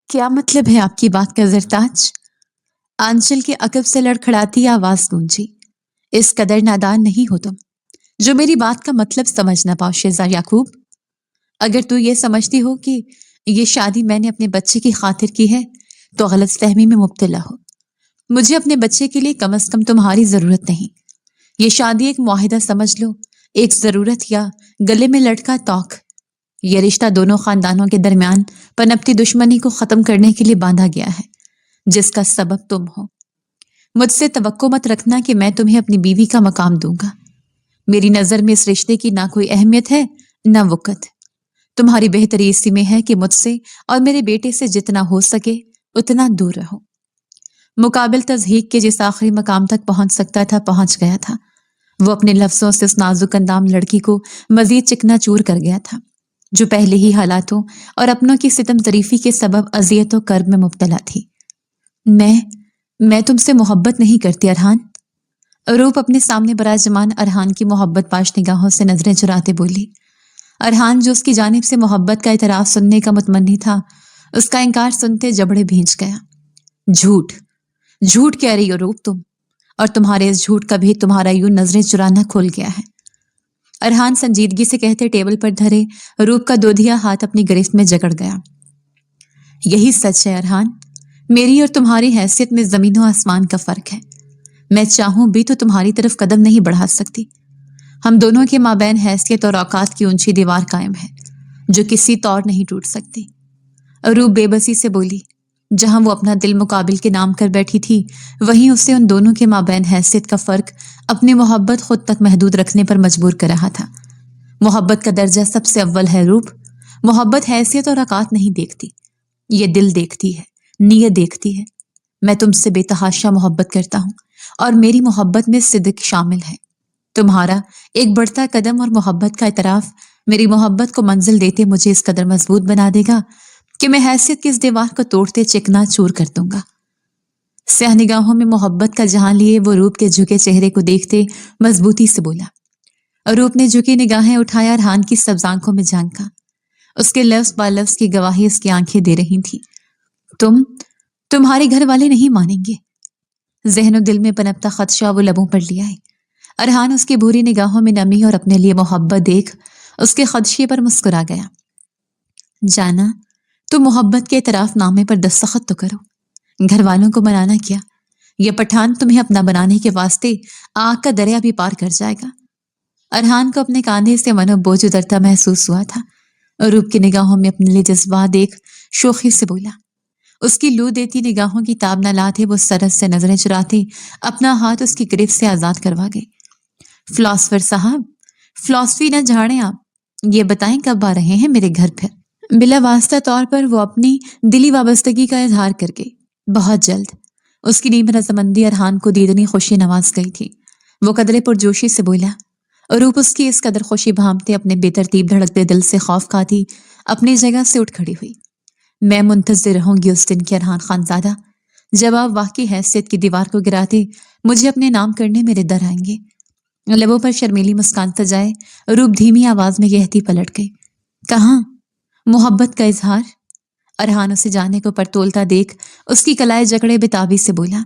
क्या मतलब है आपकी बात का ज़रताज? आंचल के अकब से लड़खड़ाती आवाज गूंजी। इस कदर नादान नहीं हो तुम जो मेरी बात का मतलब समझ ना पाओ शेजा याकूब। अगर तू ये समझती हो कि ये शादी मैंने अपने बच्चे की खातिर की है तो गलतफहमी में मुब्तला हो। मुझे अपने बच्चे के लिए कम से कम तुम्हारी जरूरत नहीं। ये शादी एक मुआहिदा समझ लो, एक जरूरत या गले में लटका तौक। ये रिश्ता दोनों खानदानों के दरमियान पनपती दुश्मनी को खत्म करने के लिए बांधा गया है, जिसका सबब तुम हो। मुझसे तवक्को मत रखना कि मैं तुम्हें अपनी बीवी का मकाम दूंगा। मेरी नजर में इस रिश्ते की ना कोई अहमियत है ना वक़्त। तुम्हारी बेहतरी इसी में है कि मुझसे और मेरे बेटे से जितना हो सके उतना दूर रहो। मुकाबिल तज़हीक के जिस आखिरी मकाम तक पहुंच सकता था पहुंच गया था। वो अपने लफ्जों से उस नाजुक अंदाम लड़की को मजीद चिकना चूर कर गया था, जो पहले ही हालातों और अपनों की सितम जरीफी के सबब अजियत और कर्ब में मुब्तला थी। मैं तुमसे मोहब्बत नहीं करती अरहान। रूप अपने सामने बराजमान अरहान की मोहब्बत पाश निगाहों से नजरें चुराते बोली। अरहान जो उसकी जानिब से मोहब्बत का इतराफ सुनने का मुतमन्नी था, उसका इनकार सुनते जबड़े भींच गया। झूठ झूठ कह रही हो रूप तुम, और तुम्हारे इस झूठ का भी तुम्हारा यूं नजरें चुराना खुल गया है। अरहान संजीदगी से कहते टेबल पर धरे रूप का दोधिया हाथ अपनी गिरफ्त में जकड़ गया। यही सच है अरहान, मेरी और तुम्हारी हैसियत में जमीनों आसमान का फर्क है। मैं चाहूं भी तो तुम्हारी तरफ कदम नहीं बढ़ा सकती। हम दोनों के माबैन हैसियत और औकात की ऊंची दीवार कायम है, जो किसी तौर नहीं टूट सकती। रूप बेबसी से बोली। जहां वो अपना दिल मुकाबिल के नाम कर बैठी थी, वहीं उसे उन दोनों के माबैन हैसियत का फर्क अपनी मोहब्बत खुद तक महदूद रखने पर मजबूर कर रहा था। मोहब्बत का दर्जा सबसे अव्वल है रूप। मोहब्बत हैसियत और औकात नहीं देखती, ये दिल देखती है, नीयत देखती है। मैं तुमसे बेतहाशा मोहब्बत करता हूँ और मेरी मोहब्बत में सिद्क शामिल है। तुम्हारा एक बढ़ता कदम और मोहब्बत का इतराफ मेरी मोहब्बत को मंजिल देते मुझे इस कदर मजबूत बना देगा कि मैं हैसियत की इस दीवार को तोड़ते चिकना चूर कर दूंगा। स्याह निगाहों में मोहब्बत का जहां लिए वो रूप के झुके चेहरे को देखते मजबूती से बोला। रूप ने झुकी निगाहें उठाया, अरहान की सब्ज आंखों में झांका। उसके लफ्ज बालफ्ज की गवाही उसकी आंखें दे रही थी। तुम्हारे घर वाले नहीं मानेंगे। जहनो दिल में पनपता खदशा वो लबों पर लिया है। अरहान उसकी भूरी निगाहों में नमी और अपने लिए मोहब्बत देख उसके खदशे पर मुस्कुरा गया। जाना, तुम मोहब्बत के इतराफ नामे पर दस्तखत तो करो। घर वालों को मनाना क्या, यह पठान तुम्हें अपना बनाने के वास्ते आग का दरिया भी पार कर जाएगा। अरहान को अपने कांधे से मनो बोझ उतरता महसूस हुआ था। रूप की निगाहों में अपने लिए जज्बा देख शोखी से बोला। उसकी लू देती निगाहों की ताब न लाते वो सरस से नजरें चुराते अपना हाथ उसकी गिरफ्त से आजाद करवा गई। फिलॉसफर साहब, फिलॉसफी न झाड़ें आप, ये बताएं कब आ रहे हैं मेरे घर फिर। बिला वास्ता तौर पर वो अपनी दिली वाबस्तगी का इजहार कर गई। बहुत जल्द उसकी नीम रजामंदी अरहान को दीदनी खुशी नवाज गई थी। वो कदरे पुरजोशी से बोला। रूप उसकी इस कदर खुशी भांपते अपने बेतरतीब धड़कते दिल से खौफ खाती अपनी जगह से उठ खड़ी हुई। मैं मुंतज़िर रहूंगी उस दिन के अरहान खानजादा, जब आप वाकई हैसियत की दीवार को गिराते मुझे अपने नाम करने मेरे दर आएंगे। लबों पर शर्मीली मुस्कान सजाए रूप धीमी आवाज में कहती पलट गई। कहाँ मोहब्बत का इजहार? अरहान उसे जाने को परतोलता देख उसकी कलाई जकड़े बेताबी से बोला।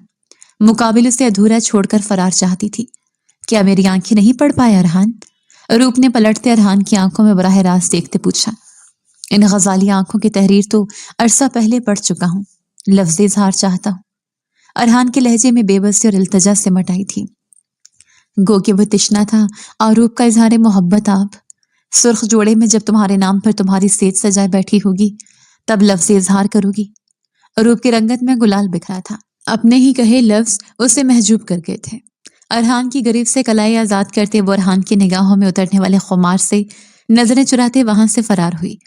मुकाबिल उसे अधूरा छोड़कर फरार चाहती थी। क्या मेरी आंखें नहीं पढ़ पाए अरहान? रूप ने पलटते अरहान की आंखों में बराह रास्त देखते पूछा। इन गजाली आंखों की तहरीर तो अरसा पहले पढ़ चुका हूँ, लफ्ज़ इजहार चाहता हूँ। अरहान के लहजे में बेबसी और इल्तजा सिमट आई थी। गो कि वो तिश्ना था और रूप का इजहार मोहब्बत। आप सुर्ख जोड़े में जब तुम्हारे नाम पर तुम्हारी सेज सजाए बैठी होगी तब लफ्ज़ इजहार करोगी। रूप की रंगत में गुलाल बिखरा था। अपने ही कहे लफ्ज़ उसे महजूब कर गए थे। अरहान की गरीब से कलाई आजाद करते वो अरहान की निगाहों में उतरने वाले खुमार से नजरें चुराते वहां से फरार हुई।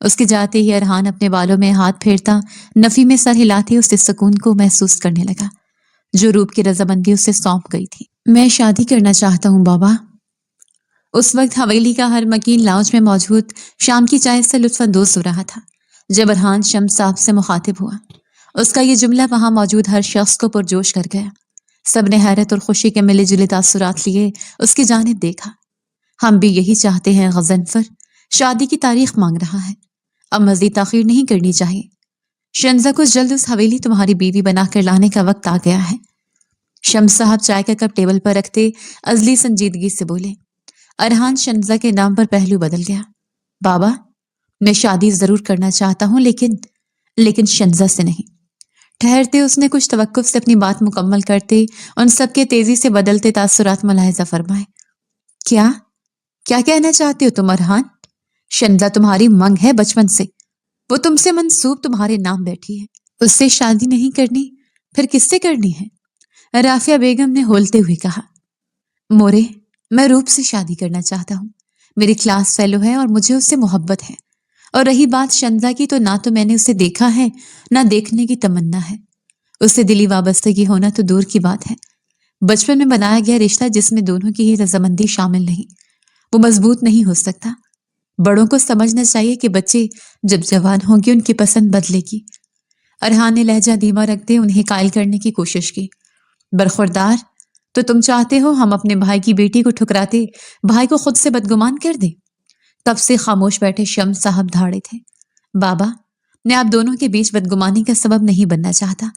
उसके जाते ही अरहान अपने बालों में हाथ फेरता नफी में सर हिलाते उससे सुकून को महसूस करने लगा जो रूप की रजामंदी उसे सौंप गई थी। मैं शादी करना चाहता हूँ बाबा। उस वक्त हवेली का हर मकीन लाउंज में मौजूद शाम की चाय से लुत्फानंदोज हो रहा था जब अरहान शम्स साहब से मुखातिब हुआ। उसका ये जुमला वहां मौजूद हर शख्स को पुरजोश कर गया। सबने हैरत और खुशी के मिले जुले तासुरात लिए उसकी जानिब देखा। हम भी यही चाहते हैं गज़नफर, शादी की तारीख मांग रहा है, अब मज़ीद ताख़ीर नहीं करनी चाहिए। शंजा को जल्द उस हवेली तुम्हारी बीवी बनाकर लाने का वक्त आ गया है। शम्स साहब चाय का कप टेबल पर रखते अजली संजीदगी से बोले। अरहान शंजा के नाम पर पहलू बदल गया। बाबा, मैं शादी जरूर करना चाहता हूं, लेकिन शंजा से नहीं। ठहरते उसने कुछ तवक्कुफ से अपनी बात मुकम्मल करते उन सबके तेजी से बदलते तासुरात मुलाहिजा फरमाए। क्या क्या कहना चाहते हो तुम अरहान? शंजा तुम्हारी मंग है बचपन से, वो तुमसे मंसूब तुम्हारे नाम बैठी है। उससे शादी नहीं करनी, फिर किससे करनी है? राफिया बेगम ने होलते हुए कहा। मोरे, मैं रूप से शादी करना चाहता हूँ। मेरी क्लास फेलो है और मुझे उससे मोहब्बत है। और रही बात शंजा की, तो ना तो मैंने उसे देखा है, ना देखने की तमन्ना है। उससे दिली वाबस्तगी होना तो दूर की बात है। बचपन में बनाया गया रिश्ता जिसमें दोनों की ही रजामंदी शामिल नहीं, वो मजबूत नहीं हो सकता। बड़ों को समझना चाहिए कि बच्चे जब जवान होंगे उनकी पसंद बदलेगी। अरहान ने लहजा धीमा रखते उन्हें कायल करने की कोशिश की। बरखुरदार, तो तुम चाहते हो हम अपने भाई की बेटी को ठुकराते भाई को खुद से बदगुमान कर दे? तब से खामोश बैठे शम्स साहब धाड़े थे। बाबा, मैं आप दोनों के बीच बदगुमानी का सबब नहीं बनना चाहता,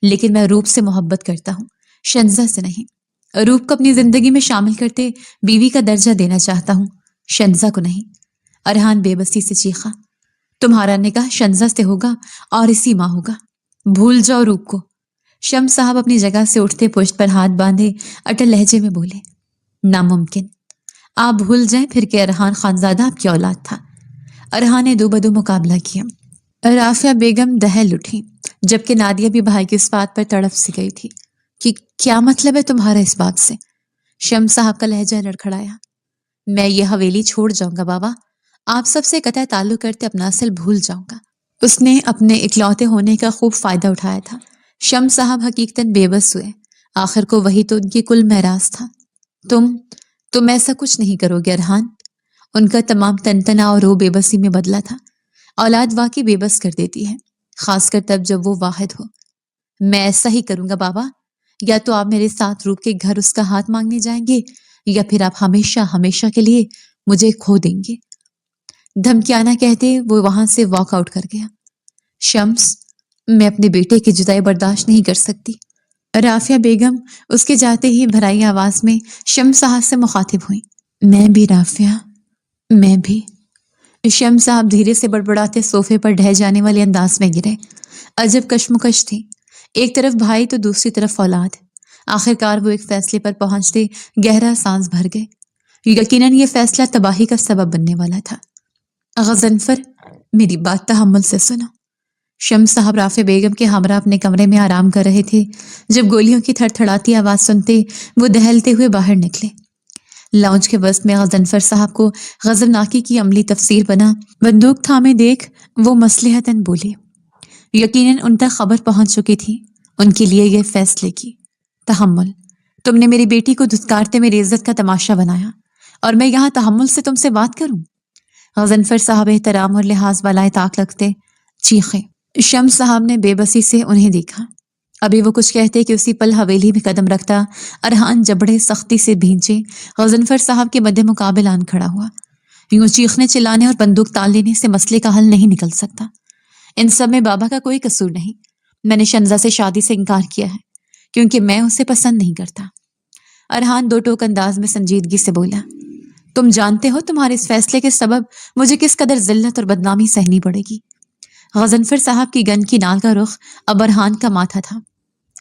लेकिन मैं रूप से मोहब्बत करता हूँ, शंजा से नहीं। रूप को अपनी जिंदगी में शामिल करते बीवी का दर्जा देना चाहता हूँ, शंजा को नहीं। अरहान बेबसी से चीखा। तुम्हारा निकाह शंजा से होगा और इसी माँ होगा। भूल जाओ रूप को। शम्स साहब अपनी जगह से उठते पुष्ट पर हाथ बांधे अटल लहजे में बोले। नामुमकिन। आप भूल जाएं फिर कि अरहान खानजादा आपकी औलाद था। अरहान ने दो बदो मुकाबला किया। राफिया बेगम दहल उठी, जबकि नादिया भी भाई की इस बात पर तड़प सी गई थी कि क्या मतलब है तुम्हारा इस बात से? शम्स साहब का लहजा लड़खड़ाया। मैं ये हवेली छोड़ जाऊंगा बाबा, आप सबसे कतई ताल्लुक करते अपना असल भूल जाऊंगा। उसने अपने इकलौते होने का खूब फायदा उठाया था। शम्स साहब हकीकतन बेबस हुए। आखिर को वही तो उनकी कुल महराज था। तुम ऐसा कुछ नहीं करोगे अरहान। उनका तमाम तनतना और रो बेबसी में बदला था। औलाद वाकई बेबस कर देती है, खासकर तब जब वो वाहिद हो। मैं ऐसा ही करूंगा बाबा। या तो आप मेरे साथ रूप के घर उसका हाथ मांगने जाएंगे, या फिर आप हमेशा हमेशा के लिए मुझे खो देंगे। धमकियाना कहते वो वहां से वॉक आउट कर गया। शम्स, मैं अपने बेटे की जुदाई बर्दाश्त नहीं कर सकती। राफिया बेगम उसके जाते ही भराई आवाज में शम्स साहब से मुखातिब हुई। मैं भी राफिया, मैं भी। शम्स साहब धीरे से बड़बड़ाते सोफे पर ढह जाने वाले अंदाज में गिरे। अजब कश्मकश थी, एक तरफ भाई तो दूसरी तरफ औलाद। आखिरकार वो एक फैसले पर पहुंचते गहरा सांस भर गए। यकीनन ये फैसला तबाही का सबब बनने वाला था। गजनफर, मेरी बात तहम्मुल से सुनो। शम्स साहब राफे बेगम के हमरा अपने कमरे में आराम कर रहे थे जब गोलियों की थरथराती आवाज सुनते वो दहलते हुए बाहर निकले। लाउंज के वस्त में गजनफर साहब को गजबनाकी की अमली तफसीर बना। बंदूक थामे देख वो मसलहतन बोले। यकीनन उन तक खबर पहुंच चुकी थी उनके लिए गए फैसले की। तहम्मुल, तुमने मेरी बेटी को धुतकारते मेरी इज्जत का तमाशा बनाया, और मैं यहाँ तहम्मुल से तुमसे बात करूं? गजनफर साहब एहतराम और लिहाज वालाए ताक लगते चीखे। शम्स साहब ने बेबसी से उन्हें देखा। अभी वो कुछ कहते कि उसी पल हवेली में कदम रखता अरहान जबड़े सख्ती से भींचे गजनफर साहब के मध्य मुकाबिल आन खड़ा हुआ। यूं चीखने चिल्लाने और बंदूक तान लेने से मसले का हल नहीं निकल सकता। इन सब में बाबा का कोई कसूर नहीं। मैंने शंजा से शादी से इनकार किया है क्योंकि मैं उसे पसंद नहीं करता। अरहान दो टोक अंदाज में संजीदगी से बोला। तुम जानते हो तुम्हारे इस फैसले के सबब मुझे किस कदर जिल्लत और बदनामी सहनी पड़ेगी। गजनफर साहब की गन की नाल का रुख अब अरहान का माथा था।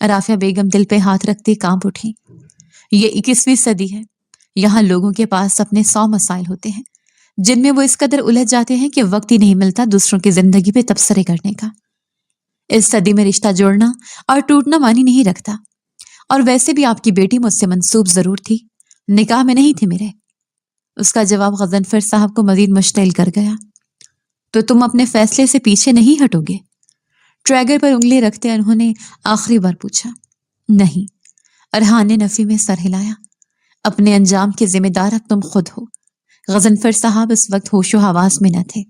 राफिया बेगम दिल पे हाथ रखते कांप उठी। ये 21वीं सदी है। यहाँ लोगों के पास अपने 100 मसाइल होते हैं जिनमें वो इस कदर उलझ जाते हैं कि वक्त ही नहीं मिलता दूसरों की जिंदगी पे तबसरे करने का। इस सदी में रिश्ता जोड़ना और टूटना मानी नहीं रखता। और वैसे भी आपकी बेटी मुझसे मंसूब जरूर थी, निकाह में नहीं थी मेरे। उसका जवाब गजनफर साहब को मजीद मुश्तिल कर गया। तो तुम अपने फैसले से पीछे नहीं हटोगे? ट्रैगर पर उंगली रखते उन्होंने आखिरी बार पूछा। नहीं। अरहान ने नफी में सर हिलाया। अपने अंजाम के जिम्मेदार अब तुम खुद हो। गजनफर साहब इस वक्त होशो हवास में न थे।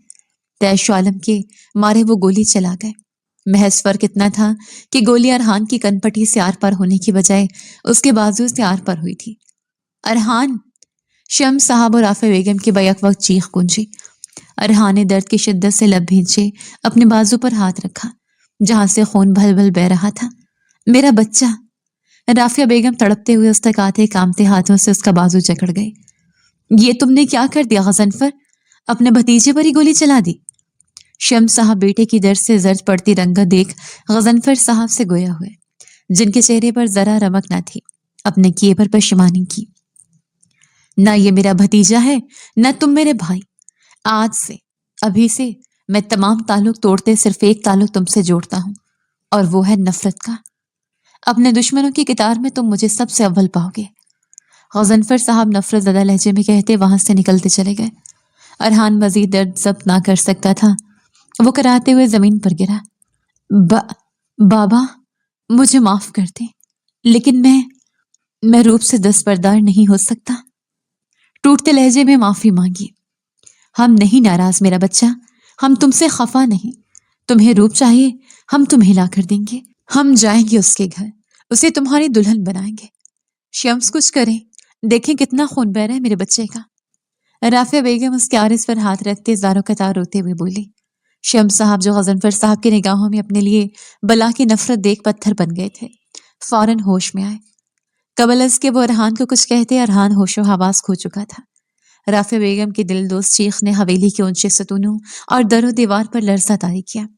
तैश आलम के मारे वो गोली चला गए। महज फर्क इतना था कि गोली अरहान की कनपटी से आर पार होने की बजाय उसके बाजू से आर पार हुई थी। अरहान! शम्स साहब और राफे बेगम की बैक वक्त चीख गूंजी। अरहान ने दर्द की शिद्दत से लब भींचे अपने बाजू पर हाथ रखा। जहां से खून भल भल बह रहा था। मेरा बच्चा। राफिया बेगम तड़पते हुए उस तक आते कांपते हाथों से उसका बाजू जकड़ गई। ये तुमने क्या कर दिया गजनफर? अपने भतीजे पर ही गोली चला दी। शम्स साहब बेटे की दर्द से जर्द पड़ती रंगत देख गजनफर साहब से गोया हुए, जिनके चेहरे पर जरा रमक न थी। अपने किए पर पशेमानी की। ना ये मेरा भतीजा है, न तुम मेरे भाई। आज से, अभी से मैं तमाम ताल्लुक तोड़ते सिर्फ एक ताल्लुक तुमसे जोड़ता हूँ, और वो है नफरत का। अपने दुश्मनों की कतार में तुम मुझे सबसे अव्वल पाओगे। गजनफर साहब नफरत ज़दा लहजे में कहते वहां से निकलते चले गए। अरहान मजीद दर्द जब्त ना कर सकता था। वो कराते हुए जमीन पर गिरा। बा, बाबा, मुझे माफ कर दे, लेकिन मैं रूप से दस्तबरदार नहीं हो सकता। टूटते लहजे में माफी मांगी। हम नहीं नाराज मेरा बच्चा, हम तुमसे खफा नहीं। तुम्हें रूप चाहिए, हम तुम्हें ला कर देंगे। हम जाएंगे उसके घर, उसे तुम्हारी दुल्हन बनाएंगे। शम्स कुछ करें, देखें कितना खून बह रहा है मेरे बच्चे का। राफिया बेगम उसके आरिस पर हाथ रखते जारो कतार रोते हुए बोली। शम्स साहब जो गजनफर साहब की निगाहों में अपने लिए बला की नफरत देख पत्थर बन गए थे, फौरन होश में आए। कबलस के वो अरहान को कुछ कहते अरहान होशो हवास खो चुका था। राफिया बेगम की दिलदोज चीख ने हवेली के ऊंचे सतूनों और दरो दीवार पर लरसा तारी किया।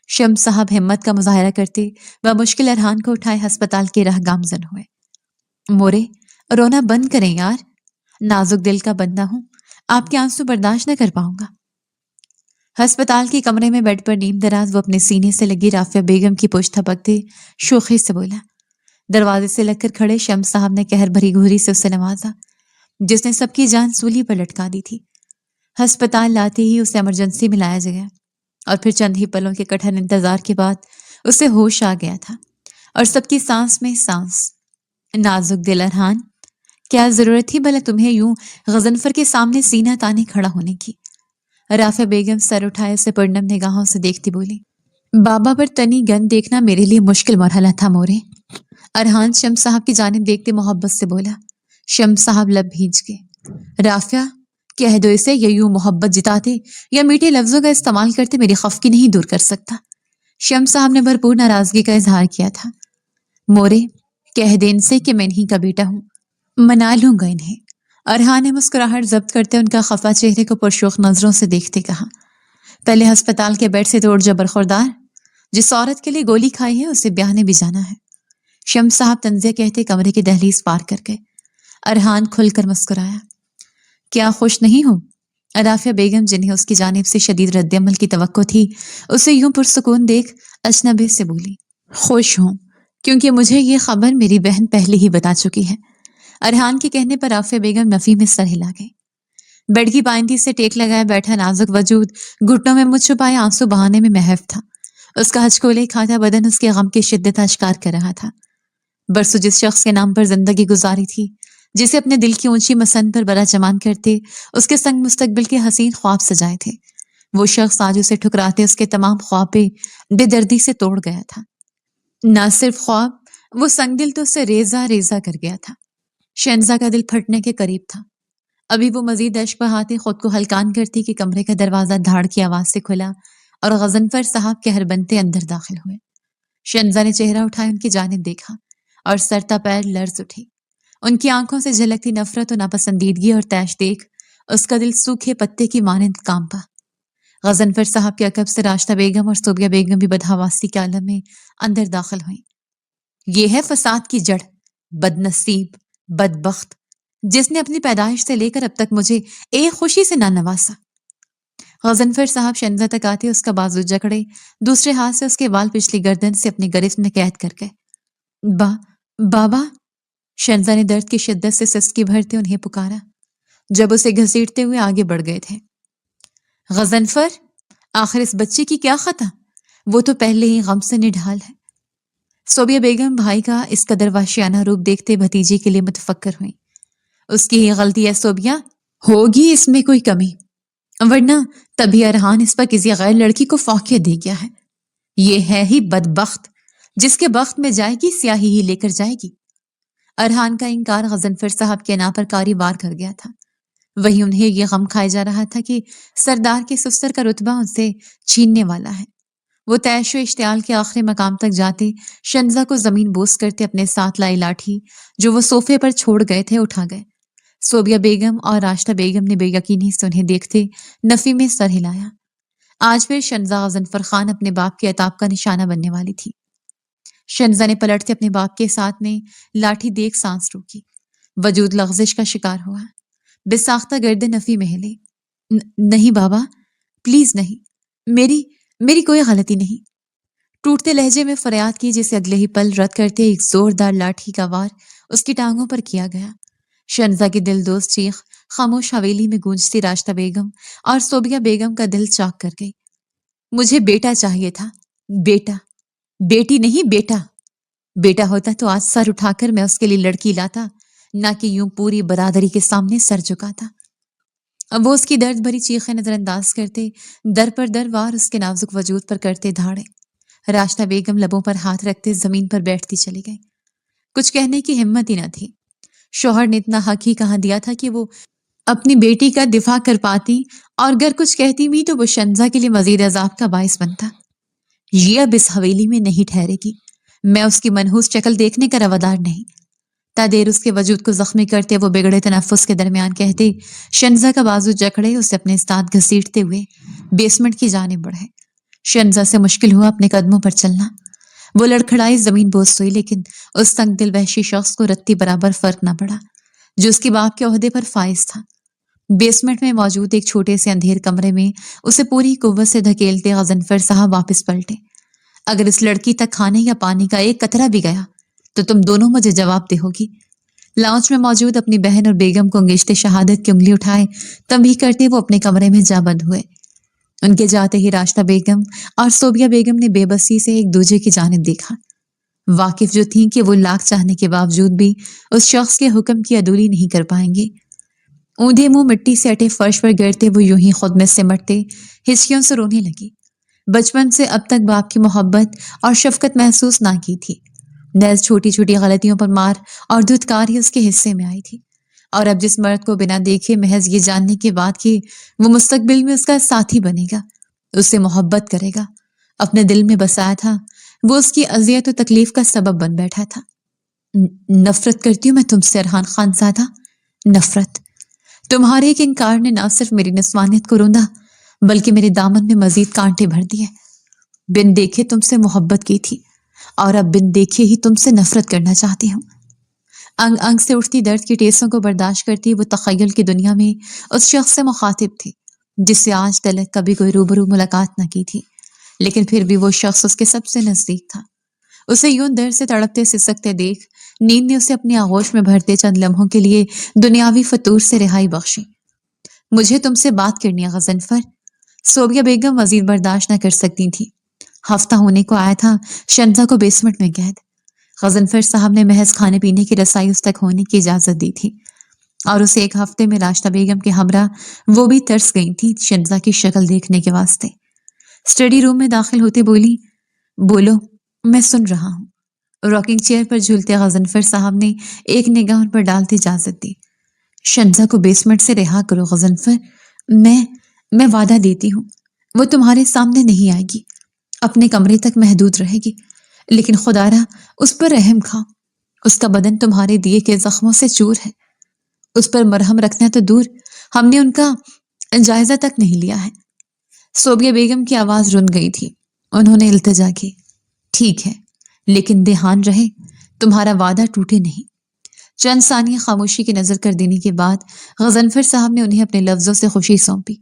शम्स साहब हिम्मत का मुजाहरा करते व मुश्किल अरहान को उठाए अस्पताल के राह गामजन हुए। मोरे, रोना बंद करें यार, नाजुक दिल का बंदा हूं, आपके आंसू बर्दाश्त न कर पाऊंगा। अस्पताल के कमरे में बेड पर नीम दराज वो अपने सीने से लगी राफिया बेगम की पुश्त थपकते शोखी से बोला। दरवाजे से लगकर खड़े शम्स साहब ने कहर भरी घूरी से उसे नवाजा, जिसने सबकी जान सूली पर लटका दी थी। अस्पताल लाते ही उसे इमरजेंसी में लाया गया, और फिर चंद ही पलों के कठिन इंतजार के बाद उसे होश आ गया था, और सबकी सांस में सांस। नाजुक दिल अरहान, क्या जरूरत थी भला तुम्हें यूं गजनफर के सामने सीना ताने खड़ा होने की? राफिया बेगम सर उठाए उसे पुरनम निगाहों से देखती बोली। बाबा पर तनी गन देखना मेरे लिए मुश्किल मरहला था मोरे। अरहान शम्स साहब की जानिब देखते मोहब्बत से बोला। शम्स साहब लब भींच गए। राफिया, कह दो इसे, ये यूं मोहब्बत जिताते या मीठे लफ्जों का इस्तेमाल करते मेरी खफकी नहीं दूर कर सकता। शम्स साहब ने भरपूर नाराजगी का इजहार किया था। मोरे, कह दे इनसे कि मैं इन्हीं का बेटा हूं, मना लूंगा इन्हें। अरहान ने मुस्कुराहट जब्त करते उनका खफा चेहरे को पुरशोक नजरों से देखते कहा। पहले अस्पताल के बेड से तोड़ जबर खुरदार, जिस औरत के लिए गोली खाई है उसे ब्याहने भी जाना है। शम्स साहब तंजिया कहते कमरे की दहलीज पार कर गए। अरहान खुलकर मुस्कुराया। क्या खुश नहीं हो? राफिया बेगम, जिन्हें उसकी जानिब से शदीद रद्दअमल की तवक्को थी, उसे यूं पुरसुकून देख अजनबी से बोली। खुश हूं, क्योंकि मुझे ये खबर मेरी बहन पहले ही बता चुकी है। अरहान के कहने पर राफिया बेगम नफी में सर हिला गई। बेड की पायंदी से टेक लगाए बैठा नाजुक वजूद घुटनों में मुँह छुपाए आंसू बहाने में महव था। उसका हचकोले खाता बदन उसके गम की शिद्दत अश्कार कर रहा था। बरसों जिस शख्स के नाम पर जिंदगी गुजारी थी, जिसे अपने दिल की ऊंची मसंद पर बड़ा जमान करते उसके संग मुस्तकबिल के हसीन ख्वाब सजाए थे, वो शख्स आज उसे ठुकराते उसके तमाम ख्वाबे बेदर्दी से तोड़ गया था। ना सिर्फ ख्वाब, वो संग दिल तो उसे रेजा रेजा कर गया था। शहनजा का दिल फटने के करीब था। अभी वो मजीद अश्क बहाती खुद को हलकान करती कि कमरे का दरवाजा धाड़ की आवाज से खुला और गजनफर साहब कहर बनते अंदर दाखिल हुए। शहनजा ने चेहरा उठाए उनकी जानिब देखा और सरता पैर लर्ज उठी। उनकी आंखों से झलकती नफरत और नापसंदीदगी और तैश देख उसका दिल सूखे पत्ते की मानंद कांपा। गजनफर साहब के अकब से राश्ता बेगम और सोबिया बेगम भी बदहवासी के आलम में अंदर दाखिल हुई। ये है फसाद की जड़, बदनसीब, बदबख्त, जिसने अपनी पैदाइश से लेकर अब तक मुझे एक खुशी से ना नवासा। गजनफर साहब शहनजा तक आते उसका बाजू जकड़े, दूसरे हाथ से उसके बाल पिछली गर्दन से अपनी गिरफ्त में कैद कर गए। बाबा, शहनजा ने दर्द की शिद्दत से सिसकी भरते उन्हें पुकारा, जब उसे घसीटते हुए आगे बढ़ गए थे। गजनफर, आखिर इस बच्चे की क्या खता? वो तो पहले ही गम से निढाल है। सोबिया बेगम भाई का इस कदर वाशियाना रूप देखते भतीजे के लिए मुतफक्कर हुई। उसकी ही गलती है सोबिया, होगी इसमें कोई कमी, वरना तभी अरहान इस पर किसी गैर लड़की को फौकियत दे गया है। ये है ही बदबख्त, जिसके बख्त में जाएगी स्याही ही लेकर जाएगी। अरहान का इनकार गजनफर साहब के ना पर कारी वार कर गया था। वही उन्हें यह गम खाए जा रहा था कि सरदार के सुस्तर का रुतबा उनसे छीनने वाला है। وہ تیش و اشتعال کے آخری مقام تک جاتے شنزا کو زمین بوس کرتے اپنے ساتھ لائی لاٹھی جو وہ صوفے پر چھوڑ گئے تھے اٹھا گئے۔ صوبیہ بیگم اور راشدہ بیگم نے بے یقینی سے انہیں دیکھتے نفی میں سر ہلایا۔ آج پھر شنزا غضنفر خان اپنے باپ کے عتاب کا نشانہ بننے والی تھی۔ شنزا نے پلٹتے اپنے باپ کے ساتھ میں لاٹھی دیکھ سانس روکی، وجود لغزش کا شکار ہوا، بے ساختہ گردن نفی میں ہلی۔ نہیں بابا، پلیز نہیں، میری کوئی غلطی نہیں۔ ٹوٹتے لہجے میں فریاد کی جسے اگلے ہی پل رد کرتے ایک زوردار لاٹھی کا وار اس کی ٹانگوں پر کیا گیا۔ شنزا کی دل دوست چیخ خاموش حویلی میں گونجتی راشدہ بیگم اور صوبیہ بیگم کا دل چاک کر گئی۔ مجھے بیٹا چاہیے تھا، بیٹا، بیٹی نہیں بیٹا۔ بیٹا ہوتا تو آج سر اٹھا کر میں اس کے لیے لڑکی لاتا، نہ کہ یوں پوری برادری کے سامنے سر جھکاتا۔ اب وہ اس کی درد بھری چیخیں نظر انداز کرتے در پر در وار اس کے نازک وجود پر کرتے دھاڑے۔ راشدہ بیگم لبوں پر ہاتھ رکھتے زمین پر بیٹھتی چلی گئی۔ کچھ کہنے کی ہمت ہی نہ تھی۔ شوہر نے اتنا حق ہی کہا دیا تھا کہ وہ اپنی بیٹی کا دفاع کر پاتی، اور اگر کچھ کہتی بھی تو وہ شنزا کے لیے مزید عذاب کا باعث بنتا۔ یہ اب اس حویلی میں نہیں ٹھہرے گی۔ میں اس کی منحوس شکل دیکھنے کا روادار نہیں۔ تا دیر اس کے وجود کو زخمی کرتے وہ بگڑے تنفس کے درمیان کہتے شنزا کا بازو جکڑے اسے اپنے ساتھ گھسیٹتے ہوئے بیسمنٹ کی جانب بڑھے۔ شنزا سے مشکل ہوا اپنے قدموں پر چلنا۔ وہ لڑکھڑائی زمین بوس ہوئی، لیکن اس تنگ دل وحشی شخص کو رتی برابر فرق نہ پڑا جو اس کی باپ کے عہدے پر فائز تھا۔ بیسمنٹ میں موجود ایک چھوٹے سے اندھیر کمرے میں اسے پوری قوت سے دھکیلتے غضنفر صاحب واپس پلٹے۔ اگر اس لڑکی تک کھانے یا پانی کا ایک قطرہ بھی گیا تو تم دونوں مجھے جواب دے ہوگی۔ لاؤنج میں موجود اپنی بہن اور بیگم کو انگشت شہادت کی انگلی اٹھائے تنبیہ کرتے وہ اپنے کمرے میں جا بند ہوئے۔ ان کے جاتے ہی راشدہ بیگم اور صوبیہ بیگم نے بے بسی سے ایک دوسرے کی جانب دیکھا، واقف جو تھیں کہ وہ لاکھ چاہنے کے باوجود بھی اس شخص کے حکم کی عدولی نہیں کر پائیں گے۔ اوندھے منہ مٹی سے اٹے فرش پر گرتے وہ یوں ہی خود میں سمٹتے ہچکیوں سے رونے لگی۔ بچپن سے اب تک باپ کی محبت اور شفقت محسوس نہ کی تھی۔ نیز چھوٹی چھوٹی غلطیوں پر مار اور دھتکار ہی اس کے حصے میں آئی تھی، اور اب جس مرد کو بنا دیکھے محض یہ جاننے کے بعد کہ وہ مستقبل میں اس کا ساتھی بنے گا، اس سے محبت کرے گا، اپنے دل میں بسایا تھا، وہ اس کی اذیت و تکلیف کا سبب بن بیٹھا تھا۔ نفرت کرتی ہوں میں تم سے ارحان خان زادہ، نفرت۔ تمہارے ایک انکار نے نہ صرف میری نسوانیت کو روندا بلکہ میرے دامن میں مزید کانٹے بھر دیے۔ بن دیکھے تم سے محبت کی تھی، اور اب بن دیکھے ہی تم سے نفرت کرنا چاہتی ہوں۔ انگ انگ سے اٹھتی درد کی ٹیسوں کو برداشت کرتی وہ تخیل کی دنیا میں اس شخص سے مخاطب تھی جس سے آج تلک کبھی کوئی روبرو ملاقات نہ کی تھی، لیکن پھر بھی وہ شخص اس کے سب سے نزدیک تھا۔ اسے یوں درد سے تڑپتے سسکتے دیکھ نیند نے اسے اپنی آغوش میں بھرتے چند لمحوں کے لیے دنیاوی فطور سے رہائی بخشی۔ مجھے تم سے بات کرنی ہے غضنفر۔ صوبیہ بیگم مزید برداشت نہ کر سکتی تھی۔ ہفتہ ہونے کو آیا تھا شنزا کو بیسمنٹ میں قید۔ غضنفر صاحب نے محض کھانے پینے کی رسائی اس تک ہونے کی اجازت دی تھی، اور اسے ایک ہفتے میں راشدہ بیگم کے ہمراہ وہ بھی ترس گئی تھی شنزا کی شکل دیکھنے کے واسطے۔ اسٹڈی روم میں داخل ہوتے بولی، بولو، میں سن رہا ہوں۔ راکنگ چیئر پر جھولتے غضنفر صاحب نے ایک نگاہ ان پر ڈالتے اجازت دی۔ شنزا کو بیسمنٹ سے رہا کرو غضنفر، میں وعدہ دیتی ہوں وہ تمہارے سامنے نہیں آئے گی، اپنے کمرے تک محدود رہے گی، لیکن خدا را اس پر رحم کھاؤ۔ اس کا بدن تمہارے دیے کے زخموں سے چور ہے، اس پر مرہم رکھنا تو دور، ہم نے ان کا جائزہ تک نہیں لیا ہے۔ صوبیہ بیگم کی آواز رن گئی تھی۔ انہوں نے التجا کی، ٹھیک ہے، لیکن دھیان رہے تمہارا وعدہ ٹوٹے نہیں۔ چند ثانیہ خاموشی کی نظر کر دینے کے بعد غضنفر صاحب نے انہیں اپنے لفظوں سے خوشی سونپی۔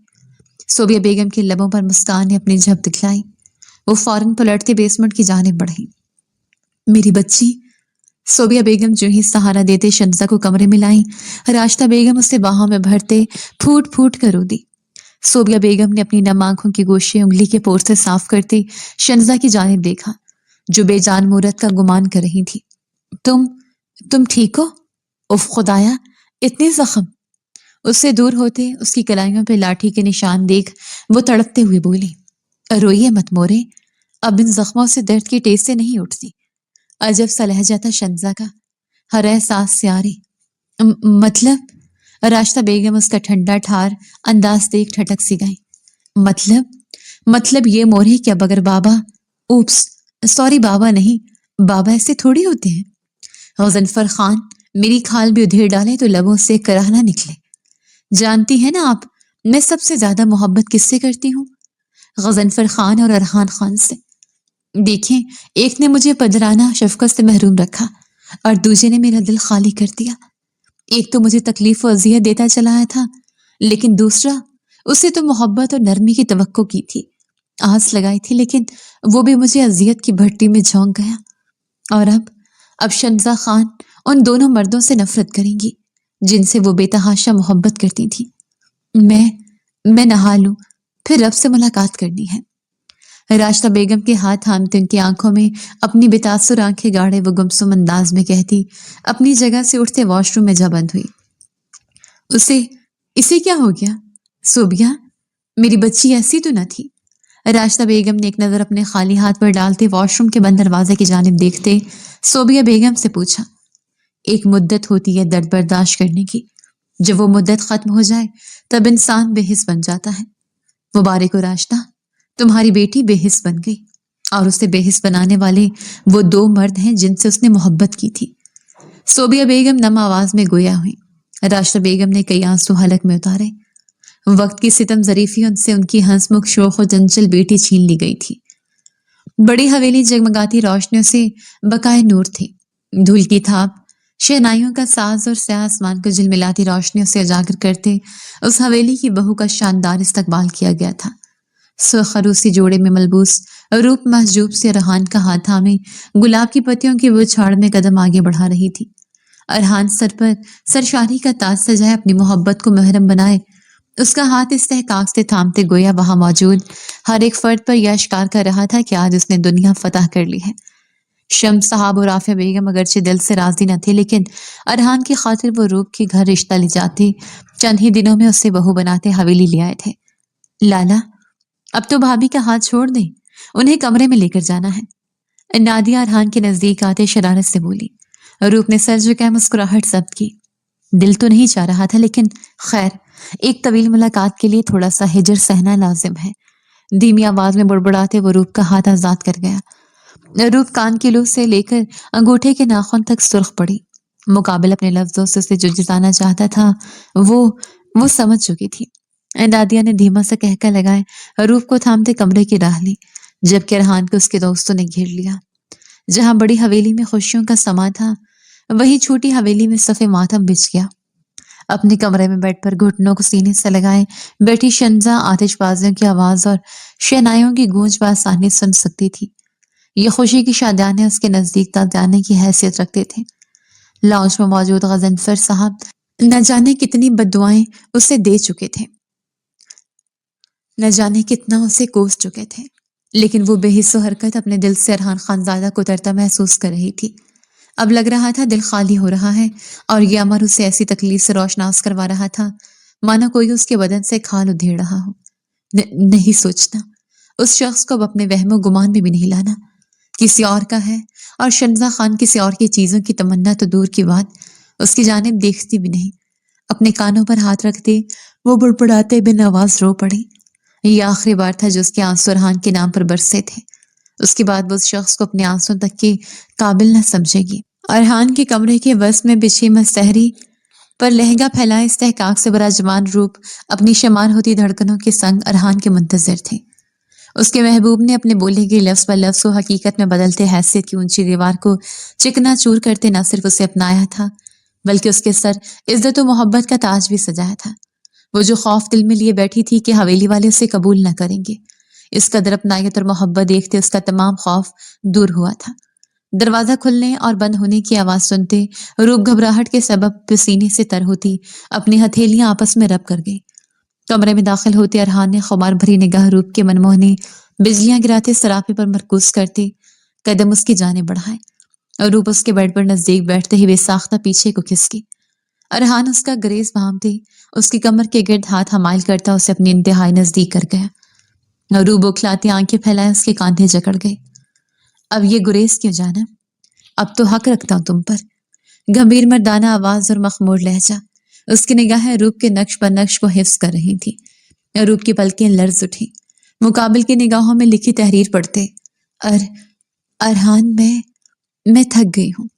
صوبیہ بیگم کے لبوں پر مسکان نے اپنی جھپ دکھلائی۔ وہ فوراً پلٹتے بیسمنٹ کی جانب بڑھی۔ میری بچی، صوبیہ بیگم جو ہی سہارا دیتے شنزا کو کمرے میں لائیں، راشدہ بیگم اسے باہوں میں بھرتے پھوٹ پھوٹ کر رو دی۔ صوبیہ بیگم نے اپنی نم آنکھوں کی گوشے انگلی کے پور سے صاف کرتے شنزا کی جانب دیکھا جو بے جان مورت کا گمان کر رہی تھی۔ تم ٹھیک ہو؟ اف خدایا، اتنے زخم! اس سے دور ہوتے اس کی کلائیوں پہ لاٹھی کے نشان دیکھ وہ تڑپتے ہوئے بولی، روئیے مت مورے، اب ان زخموں سے درد کی ٹیس سے نہیں اٹھتی۔ عجب سا لہجہ تھا شنزا کا، ہر احساس سے آری۔ مطلب؟ راشدہ بیگم اس کا ٹھنڈا ٹھار انداز دیکھ ٹھٹک سی گئی۔ مطلب یہ مورے کہ اب اگر بابا اوپس، سوری بابا نہیں، بابا ایسے تھوڑی ہوتے ہیں۔ غضنفر خان میری کھال بھی ادھیڑ ڈالے تو لبوں سے کراہنا نکلے۔ جانتی ہیں نا آپ میں سب سے زیادہ محبت کس سے کرتی ہوں؟ غضنفر خان اور ارحان خان سے۔ دیکھیں، ایک نے مجھے پدرانہ شفقت سے محروم رکھا اور دوسرے نے میرا دل خالی کر دیا۔ ایک تو مجھے تکلیف و اذیت دیتا چلا آیا تھا، لیکن دوسرا، اسے تو محبت اور نرمی کی توقع کی تھی، آس لگائی تھی، لیکن وہ بھی مجھے اذیت کی بھٹی میں جھونک گیا۔ اور اب شنزا خان ان دونوں مردوں سے نفرت کریں گی جن سے وہ بے تحاشا محبت کرتی تھی۔ میں نہا لوں، پھر رب سے ملاقات کرنی ہے۔ راشدہ بیگم کے ہاتھ تھامتے ان کی آنکھوں میں اپنی بے تاثر آنکھیں گاڑے وہ گمسم انداز میں کہتی اپنی جگہ سے اٹھتے واش روم میں جا بند ہوئی۔ اسے کیا ہو گیا؟ سو گیا؟ میری بچی ایسی تو نہ تھی۔ راشدہ بیگم نے ایک نظر اپنے خالی ہاتھ پر ڈالتے واش روم کے بند دروازے کی جانب دیکھتے صوبیہ بیگم سے پوچھا، ایک مدت ہوتی ہے درد برداشت کرنے کی، جب وہ مدت ختم ہو جائے تب انسان بے حس بن جاتا ہے۔ مبارک ہو راشدہ، تمہاری بیٹی بے حس بن گئی، اور اسے بے حس بنانے والے وہ دو مرد ہیں جن سے اس نے محبت کی تھی۔ صوبیہ بیگم نم آواز میں گویا ہوئی۔ راشدہ بیگم نے کئی آنسو حلق میں اتارے۔ وقت کی ستم ظریفیوں سے ان کی ہنسمکھ شوخ و چنچل بیٹی چھین لی گئی تھی۔ بڑی حویلی جگمگاتی روشنیوں سے بقائے نور تھی۔ دھول کی تھاپ، شہنائیوں کا ساز اور سیاہ آسمان کو جلملاتی روشنیوں سے اجاگر کرتے اس حویلی کی بہو کا شاندار استقبال کیا گیا تھا۔ سرخ عروسی جوڑے میں ملبوس روپ محجوب سے ارحان کا ہاتھ تھامے گلاب کی پتیوں کی وہ چھاڑ میں قدم آگے بڑھا رہی تھی۔ ارحان سر پر سرشاری کا تاج سجائے اپنی محبت کو محرم بنائے اس کا ہاتھ استحقاق سے تھامتے گویا وہاں موجود ہر ایک فرد پر یہ اشکار کر رہا تھا کہ آج اس نے دنیا فتح کر لی ہے۔ شمس صاحب اور رافعہ بیگم اگرچہ دل سے راضی نہ تھے، لیکن ارحان کی خاطر وہ روپ کے گھر رشتہ لے جاتے، چند ہی دنوں میں اسے بہو بناتے حویلی لے آئے تھے۔ لالا، اب تو بھابھی کا ہاتھ چھوڑ دیں، انہیں کمرے میں لے کر جانا ہے۔ نادیہ ارحان کے نزدیک آتے شرارت سے بولی۔ روپ نے سر جھکائے مسکراہٹ ضبط کی۔ دل تو نہیں چاہ رہا تھا، لیکن خیر، ایک طویل ملاقات کے لیے تھوڑا سا ہجر سہنا لازم ہے۔ دھیمی آواز میں بڑبڑاتے وہ روپ کا ہاتھ آزاد کر گیا۔ روپ کان کی لو سے لے کر انگوٹھے کے ناخن تک سرخ پڑی۔ مقابل اپنے لفظوں سے اسے جو جتانا چاہتا تھا وہ سمجھ چکی تھی۔ نادیہ نے دھیما سا کہکا لگائے روپ کو تھامتے کمرے کی راہ لی، جبکہ ارحان کو اس کے دوستوں نے گھیر لیا۔ جہاں بڑی حویلی میں خوشیوں کا سما تھا، وہی چھوٹی حویلی میں صف ماتم بچھ گیا۔ اپنے کمرے میں بیٹھ پر گھٹنوں کو سینے سے لگائے بیٹھی شنزا آتش بازیوں کی آواز اور شہنائیوں کی گونج بآسانی سن سکتی تھی۔ یہ خوشی کی شادیانے اس کے نزدیک تک جانے کی حیثیت رکھتے تھے۔ لاؤنج میں موجود غضنفر صاحب نہ جانے کتنی بددعائیں اسے دے چکے تھے، نہ جانے کتنا اسے کوس چکے تھے، لیکن وہ بے حس و حرکت اپنے دل سے ارحان خانزادہ کو اترتا محسوس کر رہی تھی۔ اب لگ رہا تھا دل خالی ہو رہا ہے، اور یہ امر اسے ایسی تکلیف سے روشناس کروا رہا تھا مانا کوئی اس کے بدن سے کھال ادھیڑ رہا ہو۔ نہیں سوچنا، اس شخص کو اب اپنے وہم و گمان میں بھی نہیں لانا، کسی اور کا ہے، اور شنزا خان کسی اور کی چیزوں کی تمنا تو دور کی بات، اس کی جانب دیکھتی بھی نہیں۔ اپنے کانوں پر ہاتھ رکھتے وہ بڑبڑاتے بن آواز رو پڑی۔ یہ آخری بار تھا جو اس کے آنسو ارحان کے نام پر برسے تھے۔ اس کے بعد وہ اس شخص کو اپنے آنسوں تک کے قابل نہ سمجھے گی۔ ارحان کے کمرے کے وسط میں بچھی مستحری پر لہنگا پھیلائے استحقاق سے براجمان روپ اپنی شمار ہوتی دھڑکنوں کے سنگ ارحان کے منتظر تھے۔ اس کے محبوب نے اپنے بولے گئے لفظ پر لفظ کو حقیقت میں بدلتے حیثیت کی اونچی دیوار کو چکنا چور کرتے نہ صرف اسے اپنایا تھا، بلکہ اس کے سر عزت و محبت کا تاج بھی سجایا تھا۔ وہ جو خوف دل میں لیے بیٹھی تھی کہ حویلی والے اسے قبول نہ کریں گے، اس قدر اپنائیت اور محبت دیکھتے اس کا تمام خوف دور ہوا تھا۔ دروازہ کھلنے اور بند ہونے کی آواز سنتے روپ گھبراہٹ کے سبب پسینے سے تر ہوتی اپنی ہتھیلیاں آپس میں رب کر گئی۔ کمرے میں داخل ہوتے ارحان نے خمار بھری نگاہ روپ کے منموہنے بجلیاں گراتے سراپے پر مرکوز کرتے قدم اس کی جانب بڑھائے، اور روپ اس کے بیڈ پر نزدیک بیٹھتے ہی بے ساختہ پیچھے کو کھسکی۔ ارحان اس کا گریز بھامتے اس کی کمر کے گرد ہاتھ حمائل کرتا اسے اپنی انتہائی نزدیک کر گیا۔ روپ بوکھلاتی آنکھیں پھیلائے اس کے کاندھے جکڑ گئی۔ اب یہ گریز کیوں جانا؟ اب تو حق رکھتا ہوں تم پر۔ گمبھیر مردانہ آواز اور مخمور لہجہ، اس کی نگاہیں روپ کے نقش پر نقش کو حفظ کر رہی تھی۔ روپ کی پلکیں لرز اٹھی، مقابل کی نگاہوں میں لکھی تحریر پڑھتے अर अरहान मैं थक गई हूँ।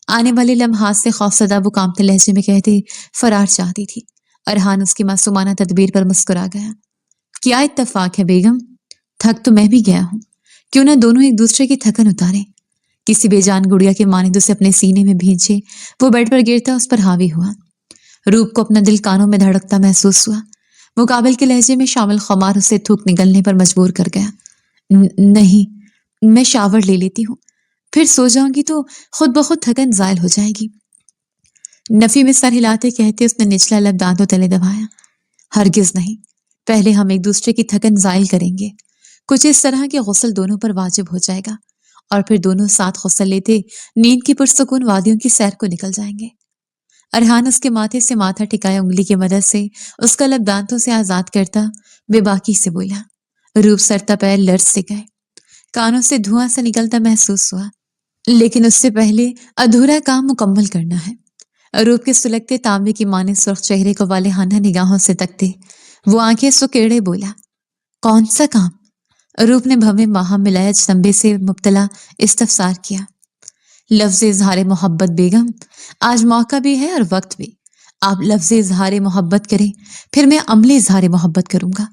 आने वाले लम्हात से खौफसदा वो कांपते लहजे में कहते फरार चाहती थी। अरहान उसकी मासूमाना तदबीर पर मुस्कुरा गया। क्या इत्तेफाक है बेगम, थक तो मैं भी गया हूँ, क्यों ना दोनों एक दूसरे की थकन उतारें। किसी बेजान गुड़िया के मानिंद उसे अपने सीने में भींचे वो बेड पर गिरता उस पर हावी हुआ। रूप को अपना दिल कानों में धड़कता महसूस हुआ। मुकाबिल के लहजे में शामिल खुमार उसे थूक निगलने पर मजबूर कर गया। नहीं, मैं शावर ले लेती हूँ, फिर सो जाऊंगी तो खुद ब खुद थकन जायल हो जाएगी। नफी में सर हिलाते कहते उसने निचला लब दांतों तले दबाया। हरगिज नहीं, पहले हम एक दूसरे की थकन जायल करेंगे। कुछ इस तरह के गुस्ल दोनों पर वाजिब हो जाएगा और फिर दोनों साथ गुस्ल लेते नींद की पुरसुकून वादियों की सैर को निकल जाएंगे। अरहान उसके माथे से माथा टिकाया उंगली की मदद से उसका लब दांतों से आजाद करता बेबाकी से बोला। रूप सरता पैर लर्ज से गए, कानों से धुआं सा निकलता महसूस हुआ। लेकिन उससे पहले अधूरा काम मुकम्मल करना है। रूप के सुलगते तांबे की माने सुर्ख चेहरे को वालेहाना निगाहों से तकते वो आंखें सुकेड़े बोला, कौन सा काम? रूप ने भवें बाहा मिलाया चंबे से मुब्तला इस्तफसार किया। लफ्ज़ इजहार मोहब्बत बेगम, आज मौका भी है और वक्त भी। आप लफ्ज़ इजहार मोहब्बत करें, फिर मैं अमली इजहार मोहब्बत करूंगा।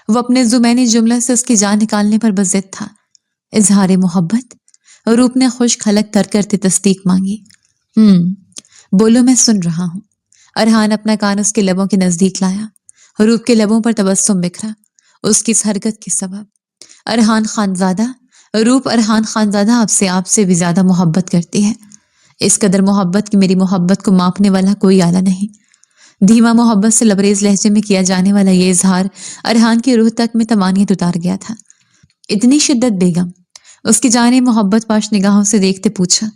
वो अपने जुमैनी जुमला से उसकी जान निकालने पर बज़िद था। इजहार मोहब्बत? रूप ने खुश खलक तर करते तस्दीक मांगी। बोलो, मैं सुन रहा हूँ। अरहान अपना कान उसके लबों के नजदीक लाया। रूप के लबों पर तबस्सुम बिखरा उसकी इस हरकत के सबब। अरहान खानजादा, रूप अरहान खानजादा आपसे भी ज्यादा मोहब्बत करती है। इस कदर मोहब्बत कि मेरी मोहब्बत को मापने वाला कोई आला नहीं। धीमा मोहब्बत से लबरेज लहजे में किया जाने वाला ये इजहार अरहान की रूह तक में तमानियत उतार गया था। इतनी शिद्दत बेगम? उसकी जाने मोहब्बत पाश निगाहों से देखते पूछा।